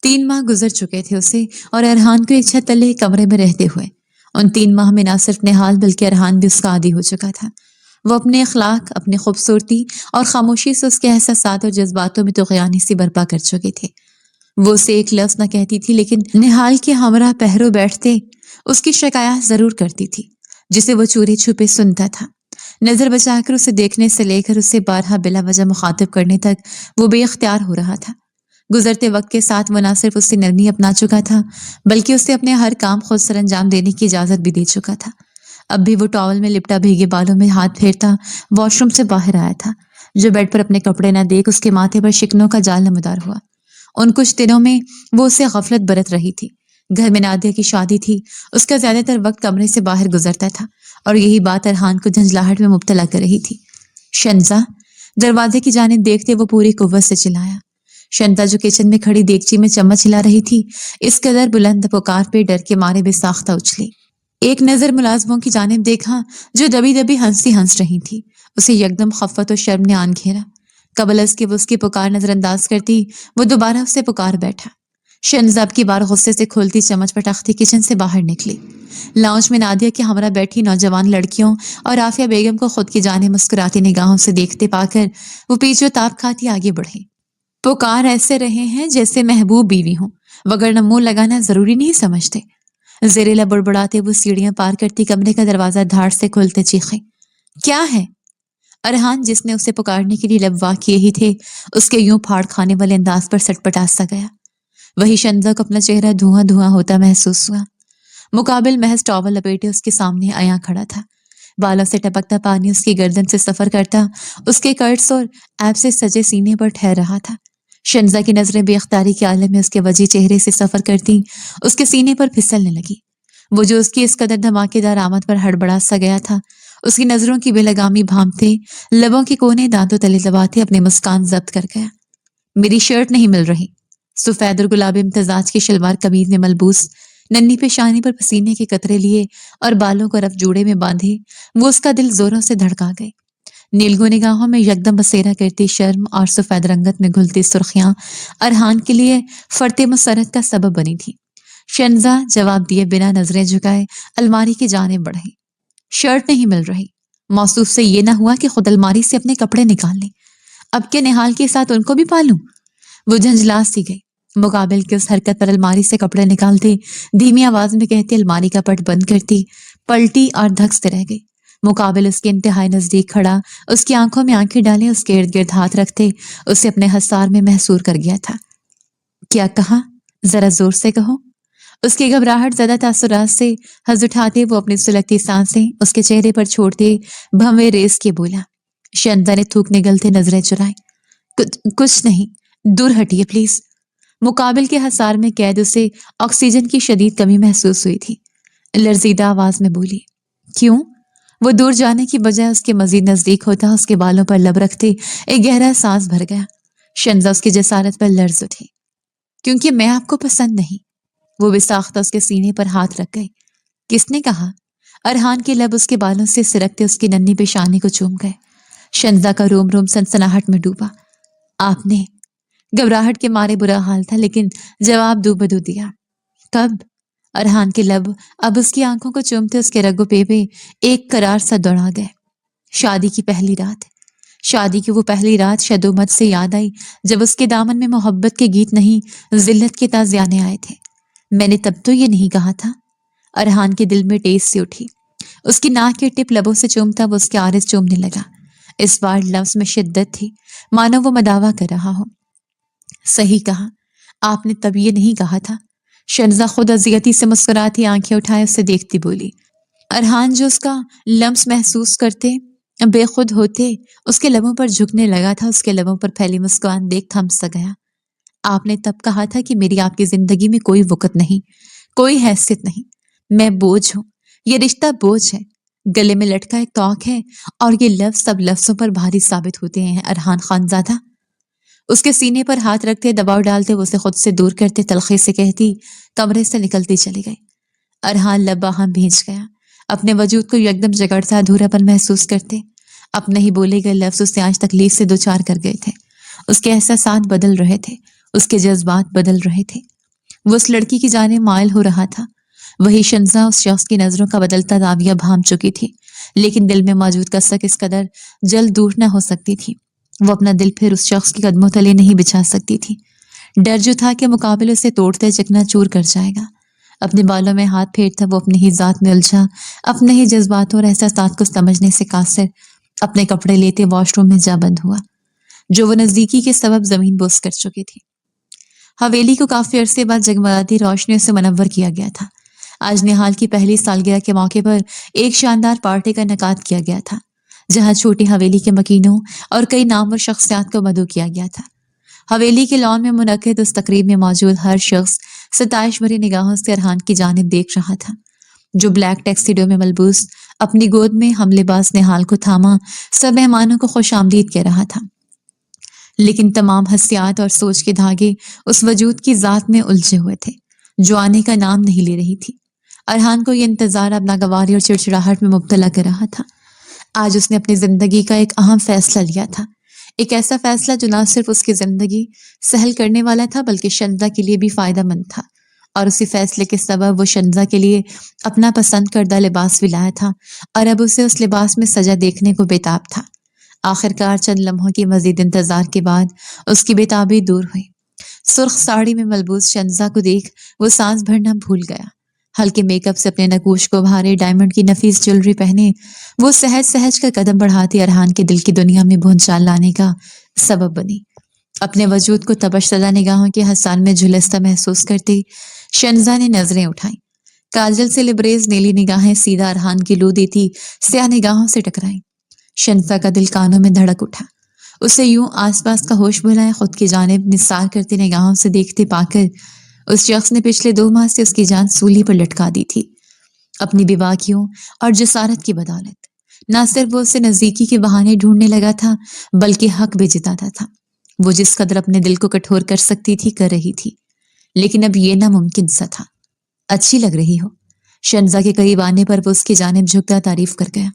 3 माह गुजर चुके थे उसे और अरहान को एक छत तले कमरे में रहते हुए। उन 3 माह में न सिर्फ निहाल बल्कि अरहान भी उसका आदी हो चुका था। वो अपने अखलाक, अपनी खूबसूरती और खामोशी से उसके एहसासात और जज्बातों में तुग़यानी सी बर्पा कर चुके थे। वो उसे एक लफ्ज न कहती थी, लेकिन निहाल के हमरा पहरों बैठते उसकी शिकायत जरूर करती थी, जिसे वो चोरी छुपे सुनता था। नजर बचाकर उसे देखने से लेकर उसे बारहा बिला वजह मुखातिब करने तक वो बेख्तियार हो रहा था। गुजरते वक्त के साथ वो न सिर्फ उससे नरमी अपना चुका था, बल्कि उसे अपने हर काम खुद सर अंजाम देने की इजाजत भी दे चुका था। अब भी वो टॉवल में लिपटा भीगे बालों में हाथ फेरता वॉशरूम से बाहर आया था, जो बेड पर अपने कपड़े न देख उसके माथे पर शिकनों का जाल नमदार हुआ। उन कुछ दिनों में वो उससे गफलत बरत रही थी। घर में नादिया की शादी थी, उसका ज्यादातर वक्त कमरे से बाहर गुजरता था और यही बात अरहान को झंझलाहट में मुब्तला कर रही थी। शंजा, दरवाजे की जानिब देखते वो पूरी कुव्वत से चिल्लाया। शंजा जो किचन में खड़ी देगची में चम्मच हिला रही थी, इस कदर बुलंद पुकार पे डर के मारे बेसाख्ता उछली। एक नजर मुलाजमों की जानिब देखा जो दबी दबी हंसी हंस रही थी। उसे यकदम खफत और शर्म ने आन घेरा। कबल के वो उसकी पुकार नजरअंदाज करती वो दोबारा उससे पुकार बैठा। शंजा अब की बार गुस्से से खोलती चम्मच पटाखती किचन से बाहर निकली। लाउंज में नादिया के हमरा बैठी नौजवान लड़कियों और आफिया बेगम को खुद की जाने मुस्कुराती निगाहों से देखते पाकर वो पीछे ताप खाती आगे बढ़ी। पुकार ऐसे रहे हैं जैसे महबूब बीवी हों, वगरना मुंह लगाना जरूरी नहीं समझते। जेरेला बुड़बुड़ाते वो सीढ़ियां पार करती कमरे का दरवाजा धाड़ से खोलते चीखे। क्या है? अरहान, जिसने उसे पुकारने के लिए लबवा किए ही थे, उसके यूं फाड़ खाने वाले अंदाज पर सटपटा सा गया। वही शंजा को अपना चेहरा धुआं धुआं होता महसूस हुआ। मुकाबिल महज टॉवल लपेटे उसके सामने आया खड़ा था। बालों से टपकता पानी उसकी गर्दन से सफर करता उसके कर्ट्स और ऐब से सजे सीने पर ठहर रहा था। शंजा की नजरें बेख्तियारी के आलम में उसके वजी चेहरे से सफर करती उसके सीने पर फिसलने लगी। वो जो उसकी इस कदर धमाकेदार आमद पर हड़बड़ा सा गया था, उसकी नजरों की बेलगामी भांपते लबों के कोने दांतों तले दबाते अपनी मुस्कान जब्त कर गया। मेरी शर्ट नहीं मिल रही। सफेद और गुलाबी इम्तजाज की शलवार कमीज में मलबूस नन्ही पेशानी पर पसीने के कतरे लिए और बालों को रफ जूड़े में बांधे वो उसका दिल जोरों से धड़का गए। नीलगो निगाहों में यकदम बसेरा करती शर्म और सफेद रंगत में घुलती सुर्खियां अरहान के लिए फरते मुसरत का सबब बनी थी। शंजा जवाब दिए बिना नजरें झुकाए अलमारी की जाने बढ़ी। शर्ट नहीं मिल रही। موصوف سے یہ نہ ہوا کہ خود الماری سے اپنے کپڑے نکال لیں، اب کے نہال کے ساتھ ان کو بھی پالوں؟ وہ جھنجھلا سی گئی۔ مقابل کی اس حرکت پر الماری سے کپڑے نکالتے، دھیمی آواز میں کہتے، الماری کا پٹ بند کرتی، پلٹی اور دھکستے رہ گئی۔ مقابل اس کے انتہائی نزدیک کھڑا، اس کی آنکھوں میں آنکھیں ڈالے، اس کے ارد گرد ہاتھ رکھتے اسے اپنے حصار میں محصور کر گیا تھا۔ کیا کہا؟ ذرا زور سے کہو۔ اس کی گھبراہٹ زدہ تاثرات سے ہنس اٹھاتے وہ اپنی سلگتی سانسیں اس کے چہرے پر چھوڑتے بھویں ریس کے بولا۔ شنزا نے تھوک نگلتے نظریں چرائی۔ کچھ نہیں، دور ہٹیے پلیز۔ مقابل کے حصار میں قید اسے آکسیجن کی شدید کمی محسوس ہوئی تھی۔ لرزیدہ آواز میں بولی، کیوں؟ وہ دور جانے کی بجائے اس کے مزید نزدیک ہوتا، اس کے بالوں پر لب رکھتے ایک گہرا سانس بھر گیا۔ شنزا اس کی جسارت پر لرز اٹھی۔ کیونکہ میں آپ کو پسند نہیں۔ وہ بے ساختہ اس کے سینے پر ہاتھ رکھ گئے۔ کس نے کہا؟ ارحان کے لب اس کے بالوں سے سرکتے اس کی ننھی پیشانی کو چوم گئے۔ شنزا کا روم روم سنسناہٹ میں ڈوبا۔ آپ نے؟ گھبراہٹ کے مارے برا حال تھا، لیکن جواب دو بدو دیا۔ کب؟ ارحان کے لب اب اس کی آنکھوں کو چومتے اس کے رگو پہ ایک قرار سا دوڑا گئے۔ شادی کی پہلی رات۔ شادی کی وہ پہلی رات شد و مت سے یاد آئی جب اس کے دامن میں محبت کے گیت نہیں، ذلت کے تازیانے آئے تھے۔ میں نے تب تو یہ نہیں کہا تھا۔ ارحان کے دل میں ٹیس سی اٹھی۔ اس کی ناک کے ٹپ لبوں سے چومتا وہ اس کے عارض چومنے لگا۔ اس بار لفظ میں شدت تھی، مانو وہ مداوا کر رہا ہو۔ صحیح کہا، آپ نے تب یہ نہیں کہا تھا۔ شنزا خود اذیتی سے مسکراتی آنکھیں اٹھائے اسے دیکھتی بولی۔ ارحان جو اس کا لمس محسوس کرتے بے خود ہوتے اس کے لبوں پر جھکنے لگا تھا، اس کے لبوں پر پھیلی مسکان دیکھ تھم سا گیا۔ آپ نے تب کہا تھا کہ میری آپ کی زندگی میں کوئی وقت نہیں، کوئی حیثیت نہیں، میں بوجھ ہوں، یہ رشتہ بوجھ ہے، گلے میں لٹکا ایک توق ہے، اور یہ لفظ سب لفظوں پر بھاری ثابت ہوتے ہیں۔ ارحان خان زادہ۔ اس کے سینے پر ہاتھ رکھتے، دباؤ ڈالتے، وہ اسے خود سے دور کرتے، تلخی سے کہتی، کمرے سے نکلتی چلی گئی۔ ارحان لب باہم بھیج گیا، اپنے وجود کو یکدم جگڑتا ادھورا پن محسوس کرتے۔ اپنے ہی بولے گئے لفظ اسے آج تکلیف سے دوچار کر گئے تھے۔ اس کے احساسات بدل رہے تھے، اس کے جذبات بدل رہے تھے۔ وہ اس لڑکی کی جانب مائل ہو رہا تھا۔ وہی شنزا اس شخص کی نظروں کا بدلتا زاویہ بھانپ چکی تھی، لیکن دل میں موجود کسک اس قدر جلد دور نہ ہو سکتی تھی۔ وہ اپنا دل پھر اس شخص کے قدموں تلے نہیں بچھا سکتی تھی۔ ڈر جو تھا کہ مقابلے سے توڑتے چکنا چور کر جائے گا۔ اپنے بالوں میں ہاتھ پھیرتا وہ اپنی ہی ذات میں الجھا، اپنے ہی جذباتوں اور احساسات کو سمجھنے سے قاصر، اپنے کپڑے لیتے واش روم میں جا بند ہوا، جو وہ نزدیکی کے سبب زمین بوس کر چکی تھی۔ حویلی کو کافی عرصے بعد جگمگاتی روشنیوں سے منور کیا گیا تھا۔ آج نہال کی پہلی سالگرہ کے موقع پر ایک شاندار پارٹی کا انعقاد کیا گیا تھا، جہاں چھوٹی حویلی کے مکینوں اور کئی نامور شخصیات کو مدعو کیا گیا تھا۔ حویلی کے لان میں منعقد اس تقریب میں موجود ہر شخص ستائش بھری نگاہوں سے ارحان کی جانب دیکھ رہا تھا، جو بلیک ٹیکسیڈو میں ملبوس اپنی گود میں حملے باز نہال کو تھاما سب مہمانوں کو خوش آمدید کہہ رہا تھا۔ لیکن تمام حسیات اور سوچ کے دھاگے اس وجود کی ذات میں الجھے ہوئے تھے، جو آنے کا نام نہیں لے رہی تھی۔ ارحان کو یہ انتظار اب ناگواری اور چڑچڑاہٹ میں مبتلا کر رہا تھا۔ آج اس نے اپنی زندگی کا ایک اہم فیصلہ لیا تھا، ایک ایسا فیصلہ جو نہ صرف اس کی زندگی سہل کرنے والا تھا بلکہ شنزا کے لیے بھی فائدہ مند تھا، اور اسی فیصلے کے سبب وہ شنزا کے لیے اپنا پسند کردہ لباس بھی لایا تھا، اور اب اسے اس لباس میں سجا دیکھنے کو بےتاب تھا۔ آخرکار چند لمحوں کی مزید انتظار کے بعد اس کی بےتابی دور ہوئی۔ سرخ ساڑی میں ملبوس شنزا کو دیکھ وہ سانس بھرنا بھول گیا۔ ہلکے میک اپ سے اپنے نگوش کو بھارے، ڈائمنڈ کی نفیس جویلری پہنے وہ سہج سہج کا قدم بڑھاتی ارحان کے دل کی دنیا میں بھونچال لانے کا سبب بنی۔ اپنے وجود کو تبش زدہ نگاہوں کے حصان میں جھلستا محسوس کرتی شنزا نے نظریں اٹھائیں۔ کاجل سے لبریز نیلی نگاہیں سیدھا ارحان کی لو دیتی سیاہ نگاہوں سے ٹکرائیں۔ شنزا کا دل کانوں میں دھڑک اٹھا۔ اسے یوں آس پاس کا ہوش بھلائے خود کی جانب نثار کرتی نگاہوں سے دیکھتے پا کر اس شخص نے پچھلے 2 ماہ سے اس کی جان سولی پر لٹکا دی تھی۔ اپنی بیباکیوں اور جسارت کی بدولت نہ صرف وہ اسے نزدیکی کے بہانے ڈھونڈنے لگا تھا بلکہ حق بھی جتاتا تھا۔ وہ جس قدر اپنے دل کو کٹھور کر سکتی تھی کر رہی تھی، لیکن اب یہ ناممکن سا تھا۔ اچھی لگ رہی ہو۔ شنزا کے قریب آنے پر وہ اس کی جانب جھکتا تعریف کر گیا۔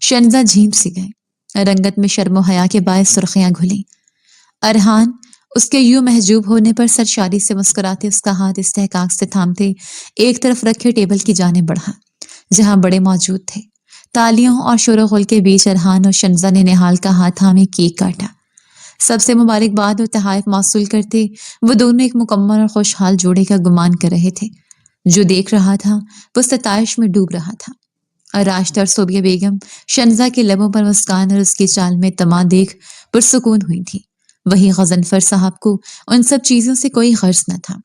شنزا جھیم سی گئے، رنگت میں شرم و حیا کے باعث سرخیاں گھلیں۔ ارحان اس کے یوں محجوب ہونے پر سرشاری سے مسکراتے اس کا ہاتھ استحقاق سے تھامتے ایک طرف رکھے ٹیبل کی جانب بڑھا، جہاں بڑے موجود تھے۔ तालियों और शोर गुल के बीच अरहान और शंजा ने निहाल का हाथ थामे केक काटा। सबसे मुबारकबाद और तहाइफ मौसूल करते वो दोनों एक मुकम्मल और खुशहाल जोड़े का गुमान कर रहे थे। जो देख रहा था वो सताइश में डूब रहा था। और राशद और सोबिया बेगम शंजा के लबों पर मुस्कान और उसकी चाल में तमा देख पुरसुकून हुई थी। वही गजनफर साहब को उन सब चीजों से कोई गर्ज न था।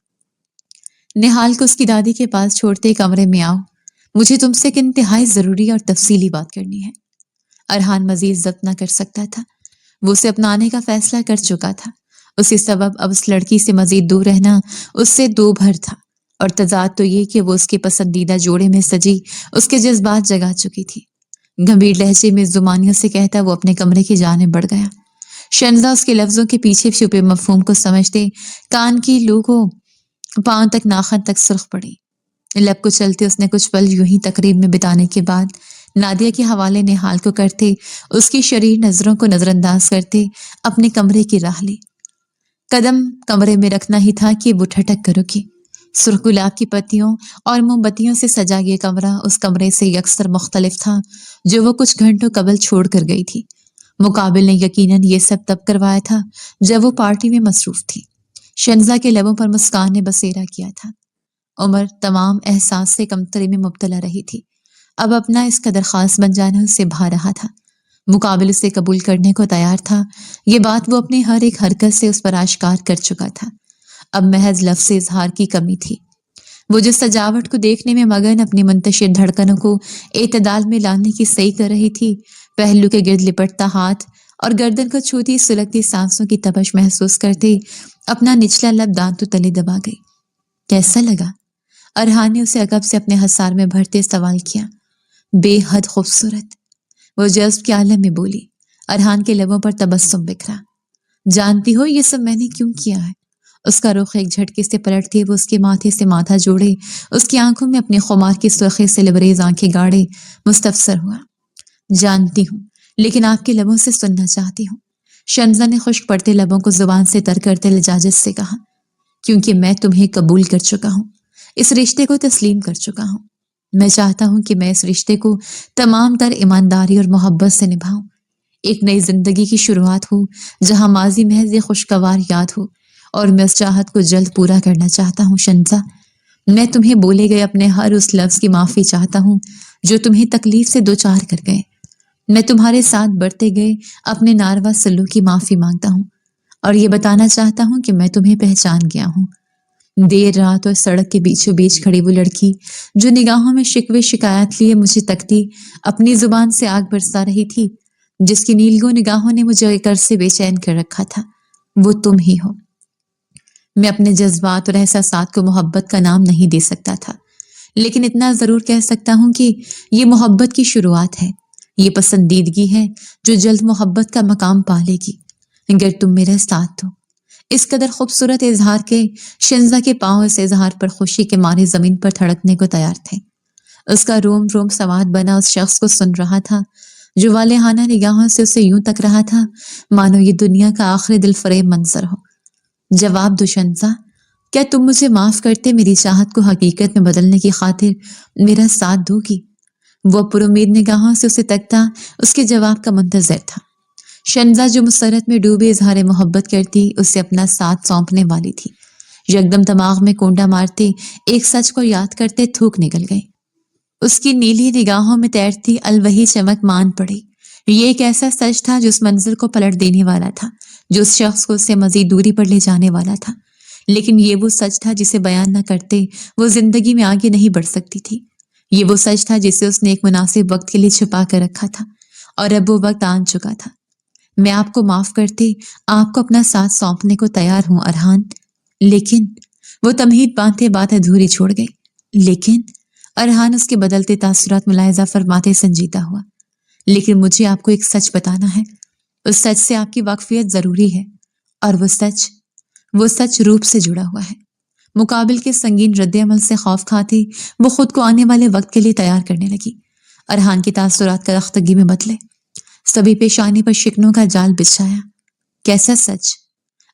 निहाल को उसकी दादी के पास छोड़ते कमरे में आओ, मुझे तुमसे एक इंतहाई जरूरी और तफसीली बात करनी है। अरहान मजीद जब्त न कर सकता था। वो उसे अपनाने का फैसला कर चुका था। उसी सबब अब उस लड़की से मजीद दूर रहना उससे दो भर था। और तजाद तो ये कि वो उसके पसंदीदा जोड़े में सजी उसके जज्बात जगा चुकी थी। गंभीर लहजे में जुबानियों से कहता वो अपने कमरे की जाने बढ़ गया। शंजा उसके लफ्जों के पीछे छुपे मफहूम को समझते कान की लू को पांव तक नाखन तक सुर्ख पड़ी। लब को चलते उसने कुछ पल यूं ही तकरीब में बिताने के बाद नादिया के हवाले निहाल को करते उसकी शरीर नजरों को नजरअंदाज करते अपने कमरे की राह ली। कदम कमरे में रखना ही था कि वो ठटक कर रुकी। सुर्ख गुलाब की पत्तियों और मोमबत्तियों से सजा ये कमरा उस कमरे से यकसर मुख्तलिफ था जो वो कुछ घंटों कबल छोड़ कर गई थी। मुकाबिल ने यकीनन ये सब तब करवाया था जब वो पार्टी में मसरूफ थी। शंजा के लबों पर मुस्कान ने बसेरा किया था। उमर तमाम एहसास से कमतरी में मुब्तला रही थी। अब अपना इस कदर खास बन जाना उससे भा रहा था। मुकाबिल उसे कबूल करने को तैयार था। ये बात वो अपनी हर एक हरकत से उस पर आश्कार कर चुका था। अब महज लफ्ज़ इजहार की कमी थी। वो जो सजावट को देखने में मगन अपनी मुंतशिर धड़कनों को एतदाल में लाने की सही कर रही थी, पहलू के गिर्द लिपटता हाथ और गर्दन को छूती सुलगती सांसों की तपश महसूस करते अपना निचला लब दांतों तले दबा गई। कैसा लगा? अरहान ने उसे अकब से अपने हसार में भरते सवाल किया। बेहद खूबसूरत, वो जज्ब के आलम में बोली। अरहान के लबों पर तबस्सुम बिखरा। जानती हो ये सब मैंने क्यों किया है? उसका रुख एक झटके से पलटते वो उसके माथे से माथा जोड़े उसकी आंखों में अपने खुमार की सुर्खी से लबरेज आंखें गाड़े मुस्तफसर हुआ। जानती हूँ, लेकिन आपके लबों से सुनना चाहती हूँ। शंजा ने खुश्क पड़ते लबों को जुबान से तर करते लजाजत से कहा। क्योंकि मैं तुम्हें कबूल कर चुका हूँ, इस रिश्ते को तस्लीम कर चुका हूँ। मैं चाहता हूँ कि मैं इस रिश्ते को तमाम तर ईमानदारी और मोहब्बत से निभाऊं। एक नई जिंदगी की शुरुआत हो जहां माजी महज खुशगवार याद हो, और मैं उस चाहत को जल्द पूरा करना चाहता हूँ। शंजा, मैं तुम्हें बोले गए अपने हर उस लफ्ज की माफी चाहता हूँ जो तुम्हें तकलीफ से दो चार कर गए। मैं तुम्हारे साथ बढ़ते गए अपने नारवा सलूक की माफी मांगता हूँ और ये बताना चाहता हूँ कि मैं तुम्हें पहचान गया हूँ। देर रात और सड़क के बीचों बीच खड़ी वो लड़की जो निगाहों में शिकवे शिकायत लिए मुझे तकती अपनी जुबान से आग बरसा रही थी, जिसकी नीलगो निगाहों ने मुझे एक अरसे बेचैन कर रखा था, वो तुम ही हो। मैं अपने जज्बात और एहसासात को मोहब्बत का नाम नहीं दे सकता था, लेकिन इतना जरूर कह सकता हूँ कि ये मोहब्बत की शुरुआत है। ये पसंदीदगी है जो जल्द मोहब्बत का मकाम पालेगी अगर तुम मेरे साथ हो। इस कदर खूबसूरत इजहार के शंजा के पांव इस इजहार पर खुशी के मारे जमीन पर थड़कने को तैयार थे। उसका रोम रोम सवाद बना उस शख्स को सुन रहा था जो वालेहाना निगाहों से उसे यूं तक रहा था मानो ये दुनिया का आखिरी दिल फरेब मंजर हो। जवाब दो शंजा, क्या तुम मुझे माफ करते मेरी चाहत को हकीकत में बदलने की खातिर मेरा साथ दोगी? वो पुरुमीद निगाहों से उसे तकता उसके जवाब का मुंतजर था। शंजा जो मुसरत में डूबे इजहार मोहब्बत करती उसे अपना साथ सौंपने वाली थी। यकदम दिमाग में कोंडा मारते एक सच को याद करते थूक निकल गई। उसकी नीली निगाहों में तैरती अलवही चमक मान पड़ी। ये एक ऐसा सच था जो उस मंजिल को पलट देने वाला था, जो उस शख्स को उससे मजीद दूरी पर ले जाने वाला था। लेकिन ये वो सच था जिसे बयान न करते वो जिंदगी में आगे नहीं बढ़ सकती थी। ये वो सच था जिसे उसने एक मुनासिब वक्त के लिए छुपा कर रखा था, और अब वो वक्त आ चुका था। मैं आपको माफ करते आपको अपना साथ सौंपने को तैयार हूं अरहान, लेकिन वो तमहीद बांधते बात अधूरी छोड़ गई। लेकिन अरहान उसके बदलते तासुरात मुलायजा फरमाते संजीदा हुआ। लेकिन मुझे आपको एक सच बताना है। उस सच से आपकी वाकफियत जरूरी है, और वो सच रूप से जुड़ा हुआ है। मुकाबिल के संगीन रद्द-ए-अमल से खौफ खाती वो खुद को आने वाले वक्त के लिए तैयार करने लगी। अरहान की तासुरात का रख्तगी में बदले, सभी पेशानी पर शिकनों का जाल बिछाया। कैसा सच?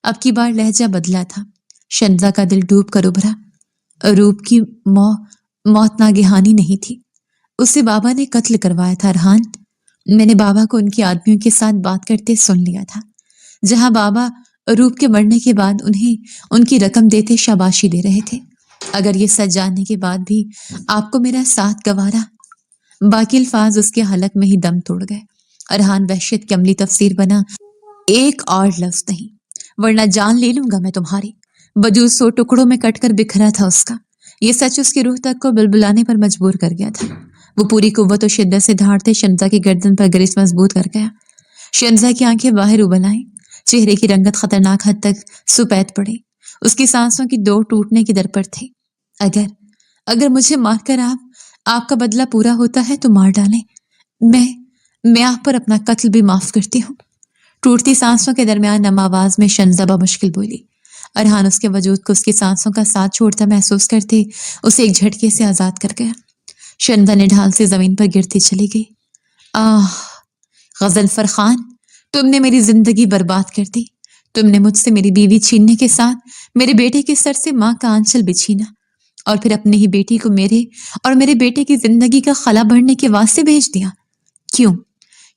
अब की बार लहजा बदला था। शंजा का दिल डूब कर उभरा। रूप की मौत नागहानी नहीं थी। उसे बाबा ने कत्ल करवाया था अरहान। मैंने बाबा को उनके आदमियों के साथ बात करते सुन लिया था, जहां बाबा रूप के मरने के बाद उन्हें उनकी रकम देते शाबाशी दे रहे थे। अगर ये सच जानने के बाद भी आपको मेरा साथ गवारा। बाकी अल्फाज उसके हलक में ही दम तोड़ गए। अरहान वहशत की अमली तफसीर बना, एक और लफ्ज नहीं, वरना जान ले लूंगा मैं तुम्हारी। वजूद 100 टुकड़ों में कटकर बिखरा था उसका। ये सच उसकी रूह तक को बुलबुलाने पर मजबूर कर गया था। वो पूरी कुव्वत और शिद्दत से धाड़ते शंजा की गर्दन पर गरिस मजबूत कर गया। शंजा की आंखें बाहर उबल आईं, चेहरे की रंगत खतरनाक हद तक सुपैद पड़ी। उसकी सांसों की दौड़ टूटने की दर पर थी। अगर अगर मुझे मारकर आपका बदला पूरा होता है तो मार डालें। मैं आप पर अपना कत्ल भी माफ करती हूँ। टूटती सांसों के दरमियान नम आवाज में शंजा बमुश्किल बोली। अरहान उसके वजूद को उसकी सांसों का साथ छोड़ता महसूस करते उसे एक झटके से आजाद कर गया। शंजा ने ढाल से जमीन पर गिरती चली गई। आह, गजनफर खान, तुमने मेरी जिंदगी बर्बाद कर दी। तुमने मुझसे मेरी बीवी छीनने के साथ मेरे बेटे के सर से माँ का आंचल भी छीना, और फिर अपनी ही बेटी को मेरे और मेरे बेटे की जिंदगी का खला भरने के वास्ते भेज दिया। क्यों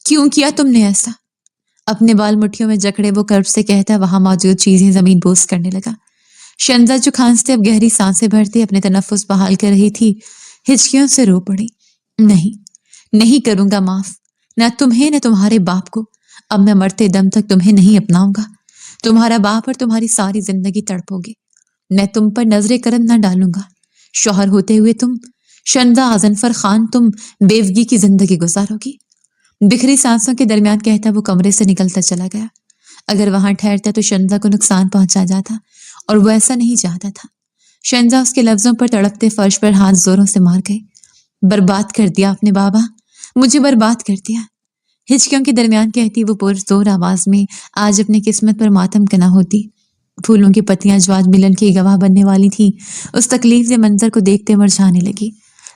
क्यों किया तुमने ऐसा? अपने बाल मुट्ठियों में जकड़े वो कर्ब से कहता वहां मौजूद चीजें जमीन बोस करने लगा। शंजा जो खांसते अब गहरी सांसें भरते अपने तनफ्फुस बहाल कर रही थी, हिचकियों से रो पड़ी। नहीं, नहीं करूंगा माफ, न तुम्हें न तुम्हारे बाप को। अब मैं मरते दम तक तुम्हें नहीं अपनाऊंगा। तुम्हारा बाप और तुम्हारी सारी जिंदगी तड़पोगे। मैं तुम पर नजरे करम न डालूंगा। शौहर होते हुए तुम, शंजा गजनफर खान, तुम बेवगी की जिंदगी गुजारोगी। बिखरी सांसों के दरमियान कहता वो कमरे से निकलता चला गया। अगर वहां ठहरता तो शंजा को नुकसान पहुंचा जाता, और वो ऐसा नहीं चाहता था। शंजा उसके लफ्जों पर तड़पते फर्श पर हाथ जोरों से मार गई। बर्बाद कर दिया आपने बाबा, मुझे बर्बाद कर दिया। हिचकियों के दरमियान कहती वो पुरजोर आवाज में आज अपनी किस्मत पर मातम कना होती। फूलों की पत्तियां जो आज मिलन की गवाह बनने वाली थी, उस तकलीफ के मंजर को देखते मुरझाने लगी,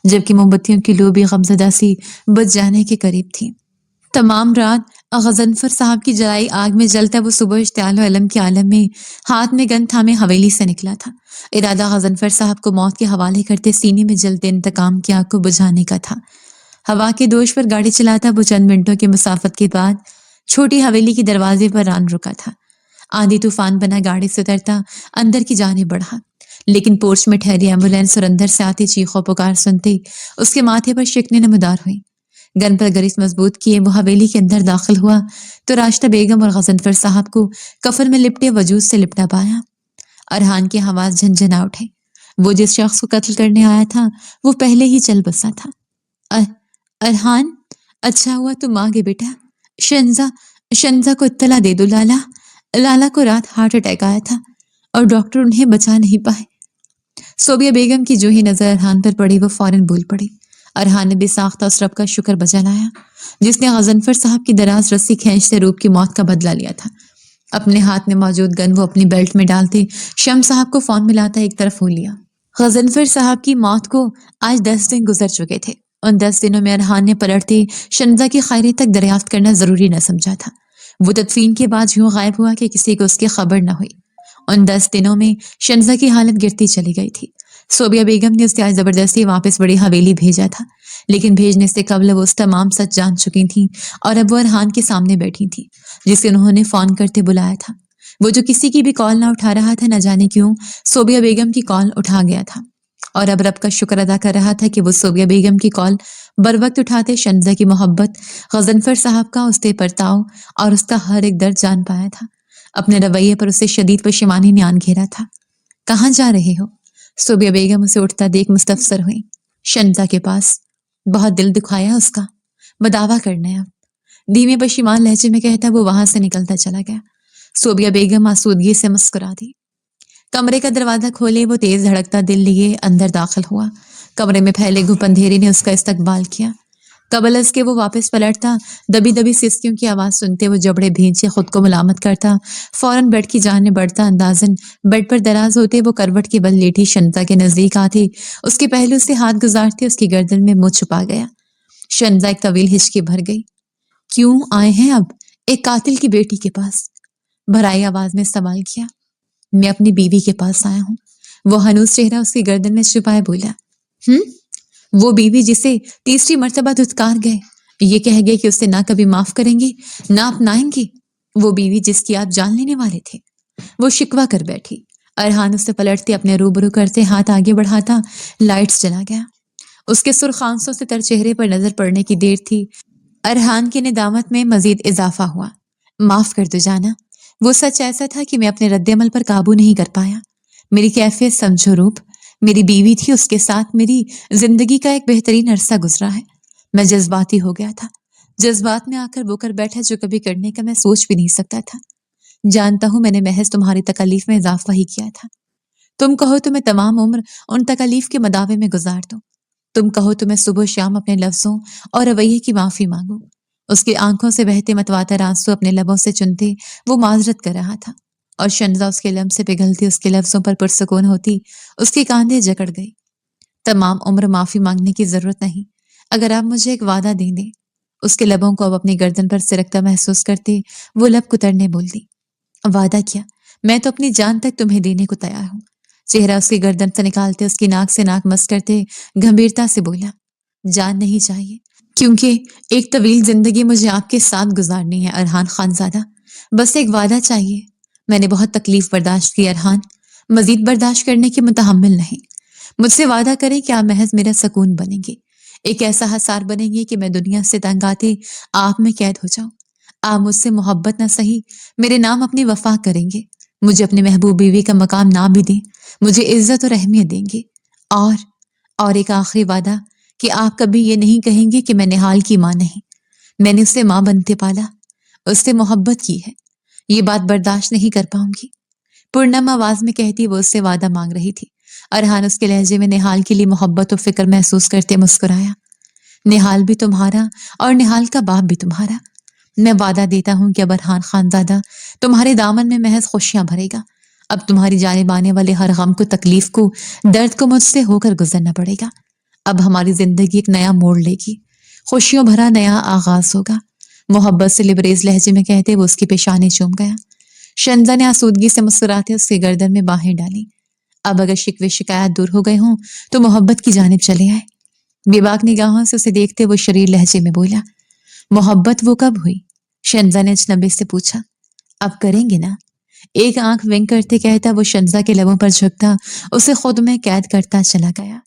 जबकि मोमबत्तियों की लू भी गमजदा सी बुझ जाने के करीब थी। तमाम रात गजनफर साहब की जलाई आग में जलता वो सुबह इश्तियाल अलम के आलम में हाथ में गन थामे हवेली से निकला था। इरादा गजनफर साहब को मौत के हवाले करते सीने में जलते इंतकाम की आग को बुझाने का था। हवा के दोष पर गाड़ी चलाता वो चंद मिनटों की मुसाफत के बाद छोटी हवेली के दरवाजे पर रान रुका था। आंधी तूफान बना गाड़ी से उतरता अंदर की जाने बढ़ा, लेकिन पोर्च में ठहरी एम्बुलेंस और अंदर से आती चीखों पुकार सुनते उसके माथे पर शिकने नमदार हुई। गन पर गरिस मजबूत किए वो हवेली के अंदर दाखिल हुआ तो राशिदा बेगम और गजनफर साहब को कफन में लिपटे वजूद से लिपटा पाया। अरहान की आवाज झंझना उठे। वो जिस शख्स को कत्ल करने आया था वो पहले ही चल बसा था। अरहान, अच्छा हुआ तुम आ गए बेटा। शंजा शंजा को इत्तला दे दो। लाला लाला को रात हार्ट अटैक आया था और डॉक्टर उन्हें बचा नहीं पाए। सोबिया बेगम की जो ही नजर अरहान पर पड़ी वो फौरन बोल पड़ी। अरहान ने बेसाख्ता उस रब का शुक्र बजा लाया जिसने गजनफर साहब की दराज रस्सी खींचते रूप की मौत का बदला लिया था। अपने हाथ में मौजूद गन वो अपनी बेल्ट में डालते शम साहब को फोन मिलाता एक तरफ हो लिया। गजनफर साहब की मौत को आज 10 दिन गुजर चुके थे। उन 10 दिनों में अरहान ने पलटते शंजा की खैरियत तक दरियाफ्त करना जरूरी न समझा था। वो तदफीन के बाद यूं गायब हुआ कि किसी को उसकी खबर न हुई। उन 10 दिनों में शंजा की हालत गिरती चली गई थी। सोबिया बेगम ने उसे आज जबरदस्ती वापस बड़ी हवेली भेजा था, लेकिन भेजने से कबल वो उस तमाम सच जान चुकी थी और अब वो अरहान के सामने बैठी थी जिसे उन्होंने फोन करते बुलाया था। वो जो किसी की भी कॉल ना उठा रहा था, न जाने क्यों सोबिया बेगम की कॉल उठा गया था, और अब रब का शुक्र अदा कर रहा था कि वो सोबिया बेगम की कॉल बर वक्त उठाते शंजा की मोहब्बत, गजनफर साहब का उससे परताव और उसका हर एक दर्द जान पाया था। अपने रवैये पर उससे शदीद पशेमानी ने आन घेरा था। कहाँ जा रहे हो? सोबिया बेगम उसे उठता देख मुस्तफसर हुई। शंजा के पास। बहुत दिल दुखाया उसका, बदावा करने अब। धीमे पशेमान लहजे में कहता वो वहां से निकलता चला गया। सोबिया बेगम आसूदगी से मुस्कुरा दी। कमरे का दरवाजा खोले वो तेज धड़कता दिल लिए अंदर दाखिल हुआ। कमरे में फैले घुप अंधेरे ने उसका इस्तकबाल किया। कबलस के वो वापस पलटता, दबी दबी सिसकियों की आवाज सुनते वो जबड़े भींचे खुद को मुलामत करता, फौरन बेड की जाने बढ़ता। अंदाजन बेड पर दराज होते वो करवट के बल लेटी शंजा के नजदीक आते, उसके पहलू से हाथ गुजारते उसकी गर्दन में मुंह छुपा गया। शंजा एक तवील हिचकी भर गई। क्यों आए हैं अब? एक कातिल की बेटी के पास, भराई आवाज में सवाल किया। मैं अपनी बीवी के पास आया हूँ, वो हनूस चेहरा उसकी गर्दन में छुपाए बोला। وہ بیوی جسے تیسری مرتبہ دھتکار گئے، یہ کہہ گئے کہ اسے نہ کبھی معاف کریں گے نہ اپنائیں گے، وہ بیوی جس کی آپ جان لینے والے تھے، وہ شکوہ کر بیٹھی۔ ارحان اسے پلٹتے اپنے روبرو کرتے ہاتھ آگے بڑھاتا لائٹس چلا گیا۔ اس کے سرخ آنسوں سے تر چہرے پر نظر پڑنے کی دیر تھی، ارحان کی ندامت میں مزید اضافہ ہوا۔ معاف کر دو جانا، وہ سچ ایسا تھا کہ میں اپنے رد عمل پر قابو نہیں کر پایا۔ میری کیفیت سمجھو روپ، میری بیوی تھی، اس کے ساتھ میری زندگی کا ایک بہترین عرصہ گزرا ہے۔ میں جذباتی ہو گیا تھا، جذبات میں آ کر وہ کر بیٹھا جو کبھی کرنے کا میں سوچ بھی نہیں سکتا تھا۔ جانتا ہوں میں نے محض تمہاری تکلیف میں اضافہ ہی کیا تھا۔ تم کہو تو میں تمام عمر ان تکلیف کے مداوے میں گزار دوں، تم کہو تو میں صبح و شام اپنے لفظوں اور رویے کی معافی مانگوں۔ اس کی آنکھوں سے بہتے متواتر آنسو اپنے لبوں سے چنتے وہ معذرت کر رہا تھا، اور شنزہ اس کے لب سے پگھلتی اس کے لفظوں پر پرسکون ہوتی اس کے کاندھے جکڑ گئی۔ تمام عمر معافی مانگنے کی ضرورت نہیں، اگر آپ مجھے ایک وعدہ دیں دیں۔ اس کے لبوں کو اب اپنی گردن پر سرکتا محسوس کرتے وہ لب کترنے بول دی۔ وعدہ کیا؟ میں تو اپنی جان تک تمہیں دینے کو تیار ہوں۔ چہرہ اس کی گردن سے نکالتے اس کی ناک سے ناک مس کرتے گھمبیرتا سے بولا، جان نہیں چاہیے، کیونکہ ایک طویل زندگی مجھے آپ کے ساتھ گزارنی ہے ارحان خانزادہ، بس ایک وعدہ چاہیے۔ میں نے بہت تکلیف برداشت کی ارحان، مزید برداشت کرنے کی متحمل نہیں۔ مجھ سے وعدہ کریں کہ آپ محض میرا سکون بنیں گے، ایک ایسا حصار بنیں گے کہ میں دنیا سے تنگ آتے آپ میں قید ہو جاؤں۔ آپ مجھ سے محبت نہ سہی میرے نام اپنی وفا کریں گے، مجھے اپنے محبوب بیوی کا مقام نہ بھی دیں، مجھے عزت اور اہمیت دیں گے۔ اور ایک آخری وعدہ کہ آپ کبھی یہ نہیں کہیں گے کہ میں نہال کی ماں نہیں، میں نے اسے ماں بنتے پالا، اس سے محبت کی ہے، یہ بات برداشت نہیں کر پاؤں گی۔ پرنم آواز میں کہتی وہ اس سے وعدہ مانگ رہی تھی۔ ارحان اس کے لہجے میں نہال کے لیے محبت و فکر محسوس کرتے مسکرایا۔ نہال بھی تمہارا اور نہال کا باپ بھی تمہارا۔ میں وعدہ دیتا ہوں کہ اب ارحان خانزادہ تمہارے دامن میں محض خوشیاں بھرے گا۔ اب تمہاری جانب آنے والے ہر غم کو، تکلیف کو، درد کو مجھ سے ہو کر گزرنا پڑے گا۔ اب ہماری زندگی ایک نیا موڑ لے گی، خوشیوں بھرا نیا آغاز ہوگا۔ محبت سے لبریز لہجے میں کہتے وہ اس کی پیشانی چوم گیا۔ شنزہ نے آسودگی سے مسکراتے اس کے گردن میں باہیں ڈالی۔ اب اگر شکوے شکایات دور ہو گئے ہوں تو محبت کی جانب چلے آئے۔ بے باک نگاہوں سے اسے دیکھتے وہ شریر لہجے میں بولا، محبت وہ کب ہوئی؟ شنزہ نے اجنبی سے پوچھا۔ اب کریں گے نا؟ ایک آنکھ ونک کرتے کہتا وہ شنزہ کے لبوں پر جھکتا اسے خود میں قید کرتا چلا گیا۔